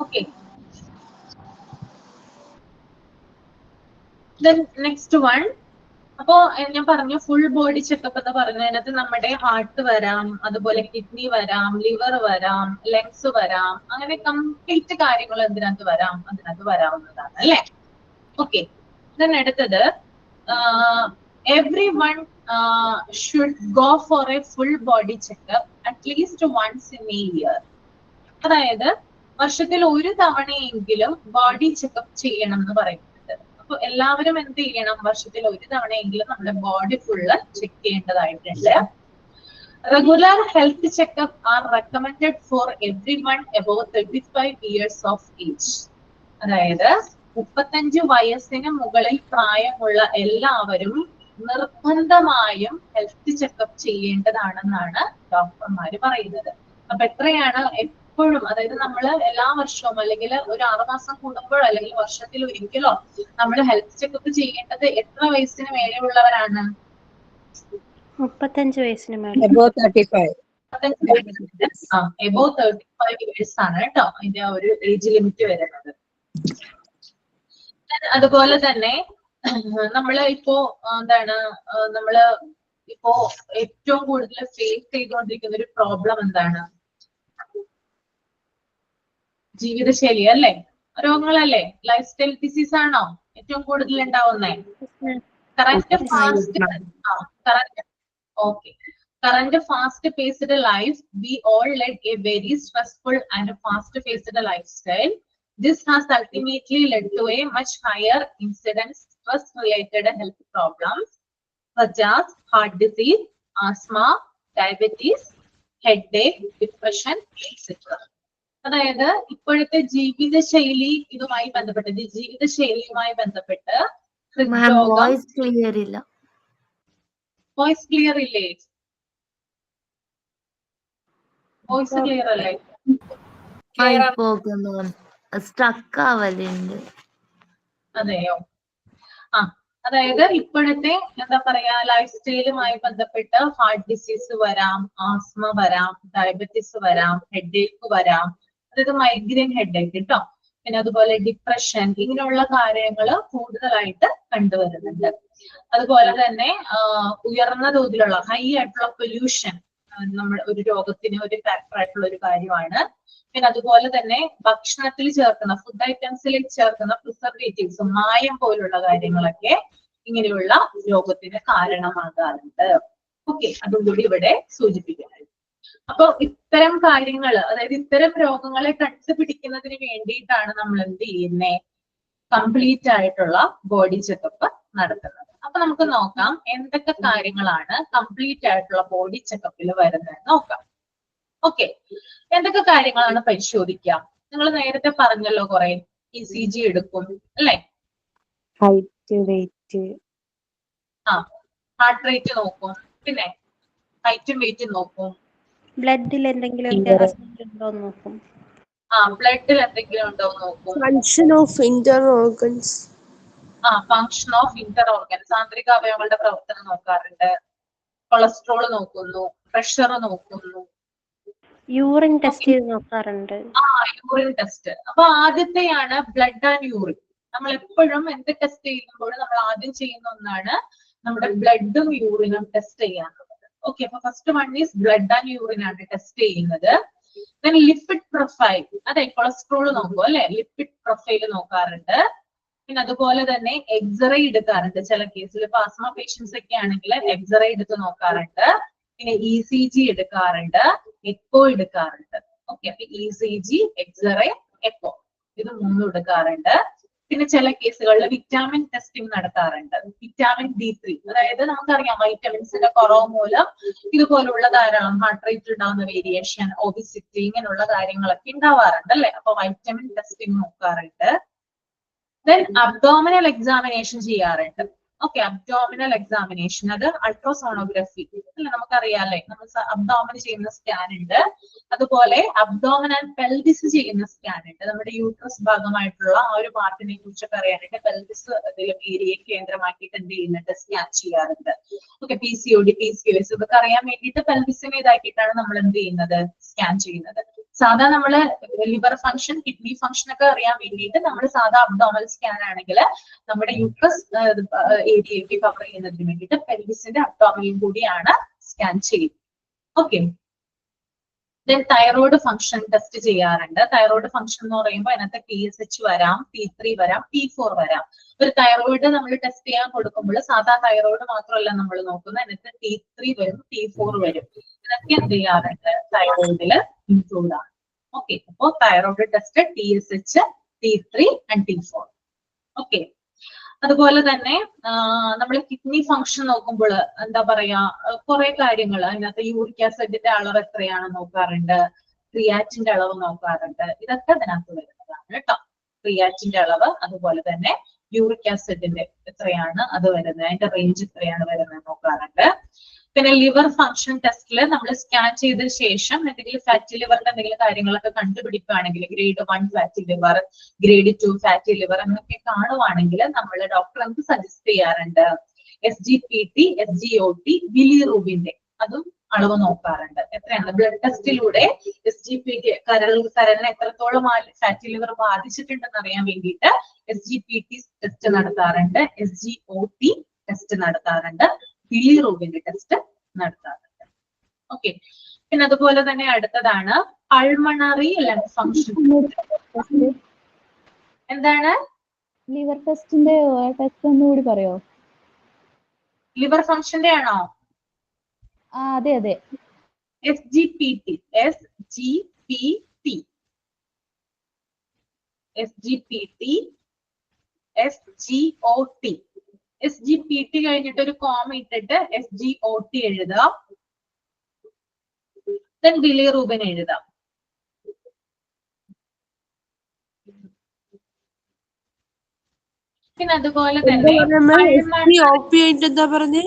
Okay. Then next one. അപ്പോ ഞാൻ പറഞ്ഞു full body checkup എന്ന് പറഞ്ഞതിനകത്ത് നമ്മുടെ heart വരാം, അതുപോലെ kidney വരാം, liver വരാം, lungs വരാം, അങ്ങനെ കംപ്ലീറ്റ് കാര്യങ്ങൾ എന്തിനകത്ത് വരാം, അതിനകത്ത് വരാവുന്നതാണ് അല്ലെ. ഓക്കെ, അടുത്തത്, every one should go for a full body checkup at least once in a year. അതായത് വർഷത്തിൽ ഒരു തവണയെങ്കിലും ബോഡി ചെക്കപ്പ് ചെയ്യണം എന്ന് പറയുന്നുണ്ട്. അപ്പൊ എല്ലാവരും എന്ത് ചെയ്യണം, വർഷത്തിൽ ഒരു തവണയെങ്കിലും നമ്മുടെ ബോഡി ഫുള്ള് ചെക്ക് ചെയ്യേണ്ടതായിട്ടുണ്ട്. Regular health checkup are recommended for every one above 35 years of age. അതായത് 35 വയസ്സിന് മുകളിൽ പ്രായമുള്ള എല്ലാവരും നിർബന്ധമായും ഹെൽത്ത് ചെക്കപ്പ് ചെയ്യേണ്ടതാണെന്നാണ് ഡോക്ടർമാര് പറയുന്നത്. അപ്പൊ എത്രയാണ് എപ്പോഴും, അതായത് നമ്മൾ എല്ലാ വർഷവും അല്ലെങ്കിൽ ഒരു 6 മാസം കൂടുമ്പോഴോ അല്ലെങ്കിൽ വർഷത്തിൽ ഒരിക്കലോ നമ്മൾ ഹെൽത്ത് ചെക്കപ്പ് ചെയ്യേണ്ടത് എത്ര വയസ്സിന് മേലെയുള്ളവരാണ്? 35 വയസ്സിന് മേലെ. എബോവ് 35 years ആണ് കേട്ടോ ഇതിന്റെ ഒരു ഏജ് ലിമിറ്റ് വരുന്നത്. അതുപോലെ തന്നെ നമ്മള് ഇപ്പോ എന്താണ്, നമ്മള് ഇപ്പോ ഏറ്റവും കൂടുതൽ ഫേസ് ചെയ്തുകൊണ്ടിരിക്കുന്ന ഒരു പ്രോബ്ലം എന്താണ്? ജീവിതശൈലി അല്ലേ, രോഗങ്ങളല്ലേ, ലൈഫ് സ്റ്റൈൽ ഡിസീസ് ആണോ ഏറ്റവും കൂടുതൽ ഉണ്ടാവുന്നേ? Current fast paced life, we all led a very stressful and fast paced lifestyle. This has ultimately led to a much higher incidence stress related health problems such as heart disease, asthma, diabetes, headache, depression, etc. അതായത് ഇപ്പോഴത്തെ ജീവിതശൈലിയുമായി ബന്ധപ്പെട്ട് voice clear ഇല്ല. Voice clear ഇല്ലേ? Voice clear അല്ലേ? Stuck ആവലുണ്ട്. അതെയോ? അതായത് ഇപ്പോഴത്തെ എന്താ പറയാ, ലൈഫ് സ്റ്റൈലുമായി ബന്ധപ്പെട്ട് ഹാർട്ട് ഡിസീസ് വരാം, ആസ്മ വരാം, ഡയബറ്റീസ് വരാം, ഹെഡേക്ക് വരാം, അതായത് മൈഗ്രെയിൻ ഹെഡേക്ക് കേട്ടോ, പിന്നെ അതുപോലെ ഡിപ്രഷൻ, ഇങ്ങനെയുള്ള കാര്യങ്ങൾ കൂടുതലായിട്ട് കണ്ടുവരുന്നുണ്ട്. അതുപോലെ തന്നെ ഉയർന്ന തോതിലുള്ള ഹൈ ആയിട്ടുള്ള പൊല്യൂഷൻ നമ്മൾ ഒരു രോഗത്തിന് ഒരു ഫാക്ടർ ആയിട്ടുള്ള ഒരു കാര്യമാണ്. പിന്നെ അതുപോലെ തന്നെ ഭക്ഷണത്തിൽ ചേർക്കുന്ന ഫുഡ് ഐറ്റംസിൽ ചേർക്കുന്ന പ്രിസർവേറ്റീവ്സ്, മായം പോലുള്ള കാര്യങ്ങളൊക്കെ ഇങ്ങനെയുള്ള രോഗത്തിന് കാരണമാകാറുണ്ട്. ഓക്കെ, അതും കൂടി ഇവിടെ സൂചിപ്പിക്കുന്നത്. അപ്പൊ ഇത്തരം കാര്യങ്ങൾ, അതായത് ഇത്തരം രോഗങ്ങളെ കണ്ടുപിടിക്കുന്നതിന് വേണ്ടിയിട്ടാണ് നമ്മൾ എന്ത് ചെയ്യുന്നത്, കംപ്ലീറ്റ് ആയിട്ടുള്ള ബോഡി ചെക്കപ്പ് നടത്തുന്നത്. അപ്പൊ നമുക്ക് നോക്കാം എന്തൊക്കെ കാര്യങ്ങളാണ് കംപ്ലീറ്റ് ആയിട്ടുള്ള ബോഡി ചെക്കപ്പിൽ വരുന്നത് നോക്കാം. ഓക്കെ, എന്തൊക്കെ കാര്യങ്ങളാണ് പരിശോധിക്കുക? നിങ്ങൾ നേരത്തെ പറഞ്ഞല്ലോ കുറെ, ECG എടുക്കും അല്ലെ, ഹൈറ്റ്, വെയിറ്റ്, ഹാർട്ട് റേറ്റ് നോക്കും, പിന്നെ ഹൈറ്റും വെയിറ്റും നോക്കും, ബ്ലഡിൽ എന്തെങ്കിലും ഉണ്ടോ എന്ന് നോക്കും, ബ്ലഡിൽ എന്തെങ്കിലും ഉണ്ടോ എന്ന് നോക്കും, function of Inter organs, function of Inter organs, ആന്തരിക അവയവങ്ങളുടെ പ്രവർത്തനം നോക്കാറുണ്ട്, കൊളസ്ട്രോൾ നോക്കുന്നു, പ്രഷർ നോക്കുന്നു, യൂറിൻ ടെസ്റ്റ് ചെയ്ത് നോക്കാറുണ്ട്. Urine test. അപ്പൊ ആദ്യത്തെയാണ് ബ്ലഡ് ആൻഡ് യൂറിൻ. നമ്മൾ എപ്പോഴും എന്ത് ടെസ്റ്റ് ചെയ്യുമ്പോഴും നമ്മൾ ആദ്യം ചെയ്യുന്ന ഒന്നാണ് നമ്മുടെ ബ്ലഡും യൂറിനും ടെസ്റ്റ് ചെയ്യാനുള്ളത്. ഓക്കെ, അപ്പൊ first one is blood and urine ആണ് ടെസ്റ്റ് ചെയ്യുന്നത്. ദെൻ ലിപ്പിഡ് പ്രൊഫൈൽ, അതെ കൊളസ്ട്രോൾ നോക്കും അല്ലെ, ലിപ്പിഡ് പ്രൊഫൈൽ നോക്കാറുണ്ട്. പിന്നെ അതുപോലെ തന്നെ എക്സ്റേ എടുക്കാറുണ്ട് ചില കേസിൽ. ഇപ്പൊ ആസ്മ പേഷ്യൻസ് ഒക്കെ ആണെങ്കിൽ എക്സ്റേ എടുത്ത് നോക്കാറുണ്ട്. പിന്നെ ECG എടുക്കാറുണ്ട്, എക്കോ എടുക്കാറുണ്ട്. ഓക്കെ, അപ്പൊ ECG, എക്സ്റേ, എക്കോ ഇത് മൂന്നും എടുക്കാറുണ്ട്. പിന്നെ ചില കേസുകളിൽ വിറ്റാമിൻ ടെസ്റ്റിംഗ് നടത്താറുണ്ട്. വിറ്റാമിൻ D3, അതായത് നമുക്കറിയാം വൈറ്റമിൻസിന്റെ കുറവ് മൂലം ഇതുപോലുള്ള ധാരാളം ഹാർട്ട് റേറ്റ് ഉണ്ടാകുന്ന വേരിയേഷൻ, ഒബിസിറ്റി, ഇങ്ങനെയുള്ള കാര്യങ്ങളൊക്കെ ഉണ്ടാവാറുണ്ട് അല്ലെ. അപ്പൊ വൈറ്റമിൻ ടെസ്റ്റിംഗ് നോക്കാറുണ്ട്. ദെൻ അബ്ഡോമിനൽ എക്സാമിനേഷൻ ചെയ്യാറുണ്ട്. ഓക്കെ, അബ്ഡോമിനൽ എക്സാമിനേഷൻ അത് അൾട്രാസോണോഗ്രഫി അല്ലെ, നമുക്കറിയാല്ലേ, നമ്മൾ അബ്ഡോമിന് ചെയ്യുന്ന സ്കാൻ ഉണ്ട്. അതുപോലെ അബ്ഡോമിൻ ആൻഡ് പെൽവിസ് ചെയ്യുന്ന സ്കാൻ ഉണ്ട്. നമ്മുടെ യൂട്രസ് ഭാഗമായിട്ടുള്ള ആ ഒരു പാർട്ടിനെ കുറിച്ചൊക്കെ അറിയാനായിട്ട് പെൽവിസ് ഏരിയയെ കേന്ദ്രമാക്കിയിട്ട് എന്ത് ചെയ്യുന്നുണ്ട്, സ്കാൻ ചെയ്യാറുണ്ട്. ഓക്കെ, PCOD, PCOS ഇതൊക്കെ അറിയാൻ വേണ്ടിയിട്ട് പെൽവിസിനെ ഇതാക്കിയിട്ടാണ് നമ്മൾ എന്ത് ചെയ്യുന്നത്, സ്കാൻ ചെയ്യുന്നത്. സാധാ നമ്മള് ലിവർ ഫംഗ്ഷൻ, കിഡ്നി ഫംഗ്ഷൻ ഒക്കെ അറിയാൻ വേണ്ടിയിട്ട് നമ്മൾ സാധാ അബ്ഡോമൽ സ്കാൻ ആണെങ്കിൽ നമ്മുടെ യൂട്രസ് ഏരിയയ്ക്ക് കവർ ചെയ്യുന്നതിന് വേണ്ടിയിട്ട് പെൽവിസിന്റെ അബ്ഡോമിനും കൂടിയാണ് സ്കാൻ ചെയ്യുന്നത്. Okay, then thyroid function test ചെയ്യാറുണ്ട്. തൈറോയ്ഡ് ഫംഗ്ഷൻ എന്ന് പറയുമ്പോൾ അതിനകത്ത് TSH വരാം, T3 വരാം, T4 വരാം. ഒരു തൈറോയ്ഡ് നമ്മൾ ടെസ്റ്റ് ചെയ്യാൻ കൊടുക്കുമ്പോൾ സാധാ തൈറോയ്ഡ് മാത്രമല്ല നമ്മൾ നോക്കുന്നത്, അതിനകത്ത് T3 വരും, T4 വരും. ഇതൊക്കെ എന്ത് ചെയ്യാറുണ്ട്, തൈറോയ്ഡില് ഇൻക്ലൂഡ് ആണ്. ഓക്കെ, അപ്പോ thyroid test TSH, T3 and T4. Okay, അതുപോലെ തന്നെ നമ്മൾ കിഡ്നി ഫംഗ്ഷൻ നോക്കുമ്പോൾ എന്താ പറയാ, കുറെ കാര്യങ്ങൾ അതിനകത്ത് യൂറിക് ആസിഡിന്റെ അളവ് എത്രയാണെന്ന് നോക്കാറുണ്ട്, ക്രിയാറ്റിന്റെ അളവ് നോക്കാറുണ്ട്. ഇതൊക്കെ അതിനകത്ത് വരുന്നതാണ് കേട്ടോ. ക്രിയാറ്റിന്റെ അളവ്, അതുപോലെ തന്നെ യൂറിക് ആസിഡിന്റെ എത്രയാണ് അത് വരുന്നത്, അതിന്റെ റേഞ്ച് എത്രയാണ് വരുന്നത് നോക്കാറുണ്ട്. പിന്നെ ലിവർ ഫംഗ്ഷൻ ടെസ്റ്റിൽ നമ്മൾ സ്കാൻ ചെയ്ത ശേഷം എന്തെങ്കിലും ഫാറ്റി ലിവറിന്റെ എന്തെങ്കിലും കാര്യങ്ങളൊക്കെ കണ്ടുപിടിക്കുകയാണെങ്കിൽ, grade 1 fatty liver, grade 2 fatty liver എന്നൊക്കെ കാണുവാണെങ്കിൽ നമ്മൾ ഡോക്ടർ നമുക്ക് സജസ്റ്റ് ചെയ്യാറുണ്ട് SGPT, SGOT, ബിലിറൂബിന്റെ അതും അളവ് നോക്കാറുണ്ട്. എത്രയാണ് ബ്ലഡ് ടെസ്റ്റിലൂടെ SGPT കരളിനെ എത്രത്തോളം ഫാറ്റി ലിവർ ബാധിച്ചിട്ടുണ്ടെന്ന് അറിയാൻ വേണ്ടിയിട്ട് SGPT ടെസ്റ്റ് നടത്താറുണ്ട്, SGOT ടെസ്റ്റ് നടത്താറുണ്ട്, ബിലിറൂബിന്റെ ടെസ്റ്റ് നടത്താറുണ്ട്. ഓക്കെ, പിന്നെ അതുപോലെ തന്നെ അടുത്തതാണ് പൾമണറി ലങ് ഫംഗ്ഷൻ. എന്താണ് ലിവർ ടെസ്റ്റിന്റെ ടെസ്റ്റ് ഒന്നുകൂടി പറയോ? ലിവർ ഫംഗ്ഷന്റെ ആണോ? അതെ അതെ. SGPT, SGPT, SGPT, SGOT. SGPT കഴിഞ്ഞിട്ട് ഒരു കോമ ഇട്ടിട്ട് SGOT എഴുതാം. ദെൻ ബിലിറൂബിൻ എഴുതാം. പിന്നെ അതുപോലെ തന്നെ എന്താ പറഞ്ഞേ?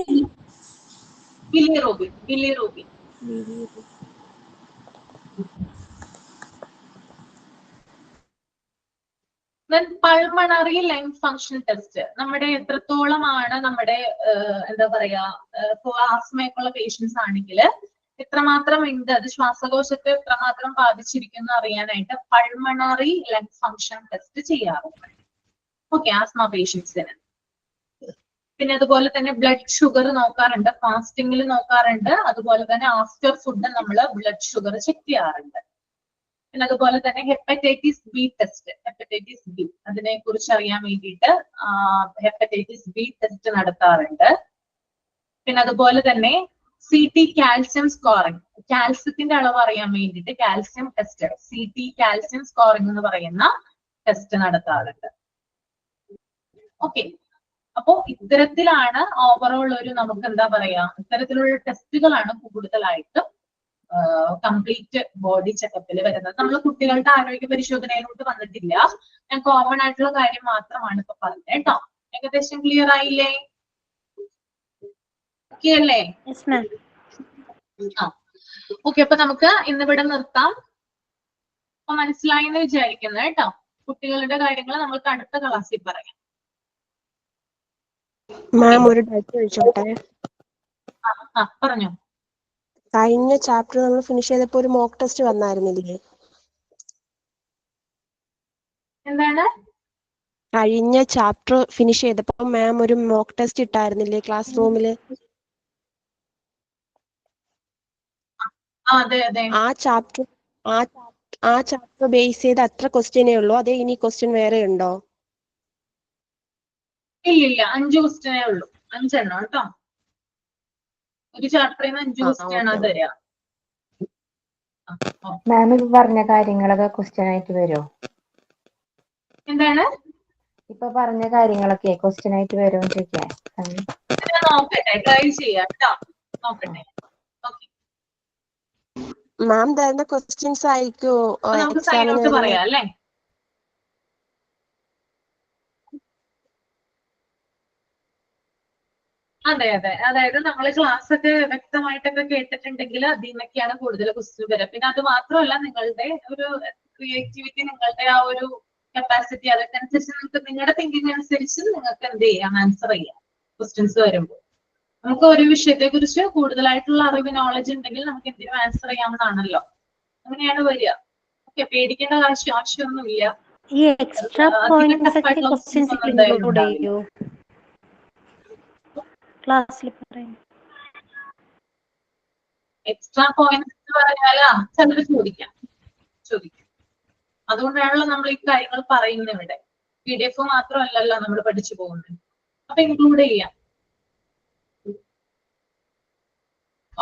Bilirubin, bilirubin. Pulmonary lung function test നമ്മുടെ എത്രത്തോളമാണ് നമ്മുടെ എന്താ പറയാ, ആസ്മയൊക്കെയുള്ള പേഷ്യൻസ് ആണെങ്കിൽ എത്രമാത്രം ഉണ്ട്, അത് ശ്വാസകോശത്തെ എത്രമാത്രം ബാധിച്ചിരിക്കുന്നു അറിയാനായിട്ട് പൾമണറി ലങ് ഫംഗ്ഷൻ ടെസ്റ്റ് ചെയ്യാറുണ്ട്. ഓക്കെ, ആസ്മ പേഷ്യൻസിന്. പിന്നെ അതുപോലെ തന്നെ ബ്ലഡ് ഷുഗർ നോക്കാറുണ്ട്, ഫാസ്റ്റിംഗിൽ നോക്കാറുണ്ട്. അതുപോലെ തന്നെ ആഫ്റ്റർ ഫുഡ് നമ്മൾ ബ്ലഡ് ഷുഗർ ചെക്ക് ചെയ്യാറുണ്ട്. പിന്നെ അതുപോലെ തന്നെ hepatitis B test, hepatitis B അതിനെ കുറിച്ച് അറിയാൻ വേണ്ടിയിട്ട് ഹെപ്പറ്റൈറ്റിസ് ബി ടെസ്റ്റ് നടത്താറുണ്ട്. പിന്നെ അതുപോലെ തന്നെ CT കാൽസ്യം സ്കോറിംഗ്, കാൽസ്യത്തിന്റെ അളവ് അറിയാൻ വേണ്ടിയിട്ട് calcium test, CT calcium scoring എന്ന് പറയുന്ന ടെസ്റ്റ് നടത്താറുണ്ട്. ഓക്കെ, അപ്പോ ഇത്തരത്തിലാണ് ഓവറോൾ ഒരു നമുക്ക് എന്താ പറയാ, ഇത്തരത്തിലുള്ള ടെസ്റ്റുകളാണ് കൂടുതലായിട്ട് കംപ്ലീറ്റ് ബോഡി ചെക്കപ്പിൽ വരുന്നത്. നമ്മൾ കുട്ടികളുടെ ആരോഗ്യ പരിശോധനയിലോട്ട് വന്നിട്ടില്ല. ഞാൻ കോമൺ ആയിട്ടുള്ള കാര്യം മാത്രമാണ് ഇപ്പൊ പറഞ്ഞത് കേട്ടോ. ഏകദേശം ക്ലിയർ ആയില്ലേ? ഓക്കെ അല്ലേ? ഓക്കെ, അപ്പൊ നമുക്ക് ഇന്നിവിടെ നിർത്താം. അപ്പൊ മനസ്സിലായി എന്ന് വിചാരിക്കുന്നത് കേട്ടോ. കുട്ടികളുടെ കാര്യങ്ങൾ നമ്മൾക്ക് അടുത്ത ക്ലാസ്സിൽ പറയാം. മാം ഒരു ഡൗട്ട് ചോദിച്ചോട്ടെ? പറഞ്ഞോ. കഴിഞ്ഞ ചാപ്റ്റർ നമ്മൾ ഫിനിഷ് ചെയ്തപ്പോ ഒരു മോക്ക് ടെസ്റ്റ് വന്നായിരുന്നില്ലേ? എന്താണ്? കഴിഞ്ഞ ചാപ്റ്റർ ഫിനിഷ് ചെയ്തപ്പോ മാം ഒരു മോക്ക് ടെസ്റ്റ് ഇട്ടായിരുന്നില്ലേ ക്ലാസ് റൂമില്? അതെ അതെ. ആ ചാപ്റ്റർ ബേസ് ചെയ്ത് അത്ര ക്വസ്റ്റ്യനേ ഉള്ളൂ, അതേ ഇനി ക്വസ്റ്റ്യൻ വേറെ ഉണ്ടോ? ഇല്ലില്ല, 5 ക്വസ്റ്റ്യനേ ഉള്ളൂ. 5 എണ്ണം കേട്ടോ. ഒരു ചാപ്റ്ററിൽ നിന്ന് 5 ക്വസ്റ്റ്യൻ ആണ് തരിക. മാം ഇപ്പൊ പറഞ്ഞ കാര്യങ്ങളൊക്കെ ക്വസ്റ്റ്യൻ ആയിട്ട് വരുമോ? എന്താണ്? ഇപ്പൊ പറഞ്ഞ കാര്യങ്ങളൊക്കെ ക്വസ്റ്റ്യൻ ആയിട്ട് വരുമോ ചോദിക്കാൻ? നോക്കട്ടെ, ട്രൈ ചെയ്യാം കേട്ടോ. നോക്കട്ടെ. മാം തരുന്ന ക്വസ്റ്റ്യൻസ് ആയിരിക്കുമോ നമുക്ക് സൈനോട്ട് പറയാം അല്ലേ? അതെ അതെ, അതായത് നമ്മൾ ക്ലാസ് ഒക്കെ വ്യക്തമായിട്ടൊക്കെ കേട്ടിട്ടുണ്ടെങ്കിൽ അതിൽ നിന്നൊക്കെയാണ് കൂടുതൽ ക്വസ്റ്റ്യൻ വരിക. പിന്നെ അത് മാത്രമല്ല, നിങ്ങളുടെ ഒരു ക്രിയേറ്റിവിറ്റി, നിങ്ങളുടെ ആ ഒരു കപ്പാസിറ്റി, അതൊക്കെ അനുസരിച്ച് നിങ്ങൾക്ക് നിങ്ങളുടെ തിങ്കിങ് അനുസരിച്ച് നിങ്ങൾക്ക് എന്ത് ചെയ്യാം, ആൻസർ ചെയ്യാം ക്വസ്റ്റ്യൻസ് വരുമ്പോൾ. നമുക്ക് ഒരു വിഷയത്തെ കുറിച്ച് കൂടുതലായിട്ടുള്ള അറിവ്, നോളജ് ഉണ്ടെങ്കിൽ നമുക്ക് എന്തിനും ആൻസർ ചെയ്യാവുന്നതാണല്ലോ. അങ്ങനെയാണ് വരിക. ഓക്കെ, പേടിക്കേണ്ട ആവശ്യമൊന്നുമില്ല. ഈ എക്സ്ട്രാ പോയിന്റ്സ് ഒക്കെ ക്വസ്റ്റ്യൻസ് ഇൻക്ലൂഡ് ചെയ്യൂ ക്ലാസ്സിൽ പറയുന്നു? എക്സ്ട്രാ പോയിന്റ്സ് എന്ന് പറഞ്ഞാല് ചിലർ ചോദിക്കാം. അതുകൊണ്ടാണല്ലോ നമ്മൾ ഈ കാര്യങ്ങൾ പറയുന്നത് ഇവിടെ. PDF മാത്രമല്ലല്ലോ നമ്മൾ പഠിച്ചു പോകുന്നത്. അപ്പൊ ഇൻക്ലൂഡ് ചെയ്യാം.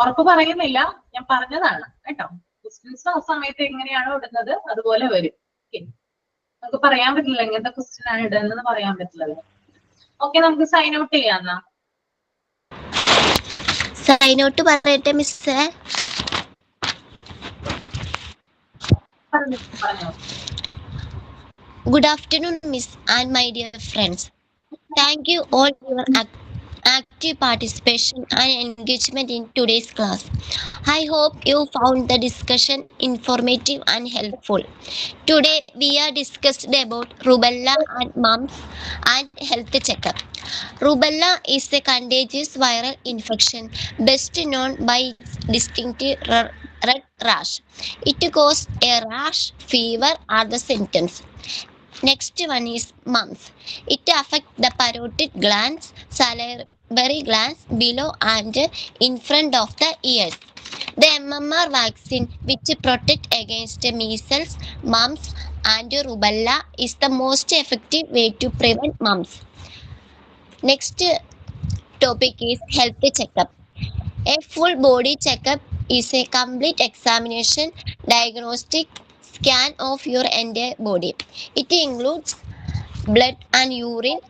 ഉറപ്പ് പറയുന്നില്ല, ഞാൻ പറഞ്ഞതാണ് കേട്ടോ. ക്വസ്റ്റ്യൻസ് ആ സമയത്ത് എങ്ങനെയാണോ ഇടുന്നത് അതുപോലെ വരും. നമുക്ക് പറയാൻ പറ്റില്ല എങ്ങനത്തെ ക്വസ്റ്റ്യൻ ആണ് ഇടുന്നതെന്ന് പറയാൻ പറ്റില്ലല്ലോ. ഓക്കെ, നമുക്ക് സൈൻ ഔട്ട് ചെയ്യാം എന്നാ. സൈൻ ഔട്ട് പറയട്ടെ മിസ്സേ? പറഞ്ഞോ. Good afternoon, Miss and my dear friends. Thank you all for your active participation and engagement in today's class. I hope you found the discussion informative and helpful. Today we are discussed about rubella and mumps and health checkup. Rubella is a contagious viral infection best known by its distinctive red rash. It causes a rash, fever are the symptoms. Next one is mumps. It affects the parotid glands, salivary glands below and in front of the ears. The MMR vaccine, which protects against measles, mumps, and rubella, is the most effective way to prevent mumps. Next topic is health checkup. A full body checkup is a complete examination, diagnostic scan of your entire body. It includes blood and urine,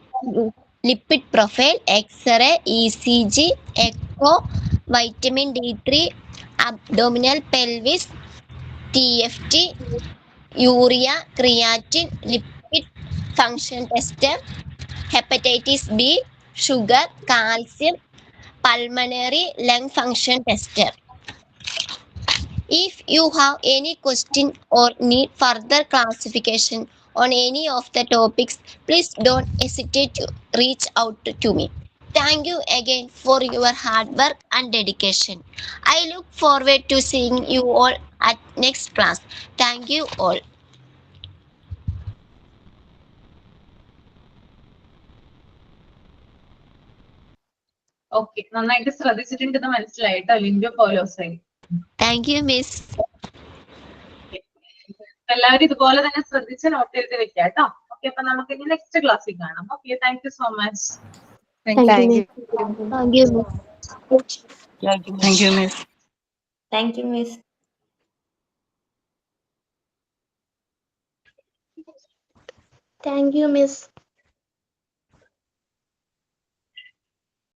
lipid profile, X-ray, ECG, echo, vitamin D3, abdominal pelvis, TFT, urea, creatinine, lipid function tester, hepatitis B, sugar, calcium, pulmonary lung function tester. If you have any question or need further clarification on any of the topics, please don't hesitate to reach out to me. Thank you again for your hard work and dedication. I look forward to seeing you all at next class. Thank you all. Okay, നന്നായിട്ട് ശ്രദ്ധിച്ചിട്ടുണ്ടെന്ന് മനസ്സിലായി കേട്ടോ ലിൻഡോ പൗലോസേ. Thank you miss. എല്ലാവരും ഇതുപോലെ തന്നെ ശ്രദ്ധിച്ച് not ചെയ്ത് വെക്കാം കേട്ടോ. ഓക്കെ, അപ്പൊ നമുക്ക് ഇനി നെക്സ്റ്റ് ക്ലാസ്സിൽ കാണാം. Okay, thank you so much. Thank you. Thank you, miss. Thank you, miss. Thank you, miss.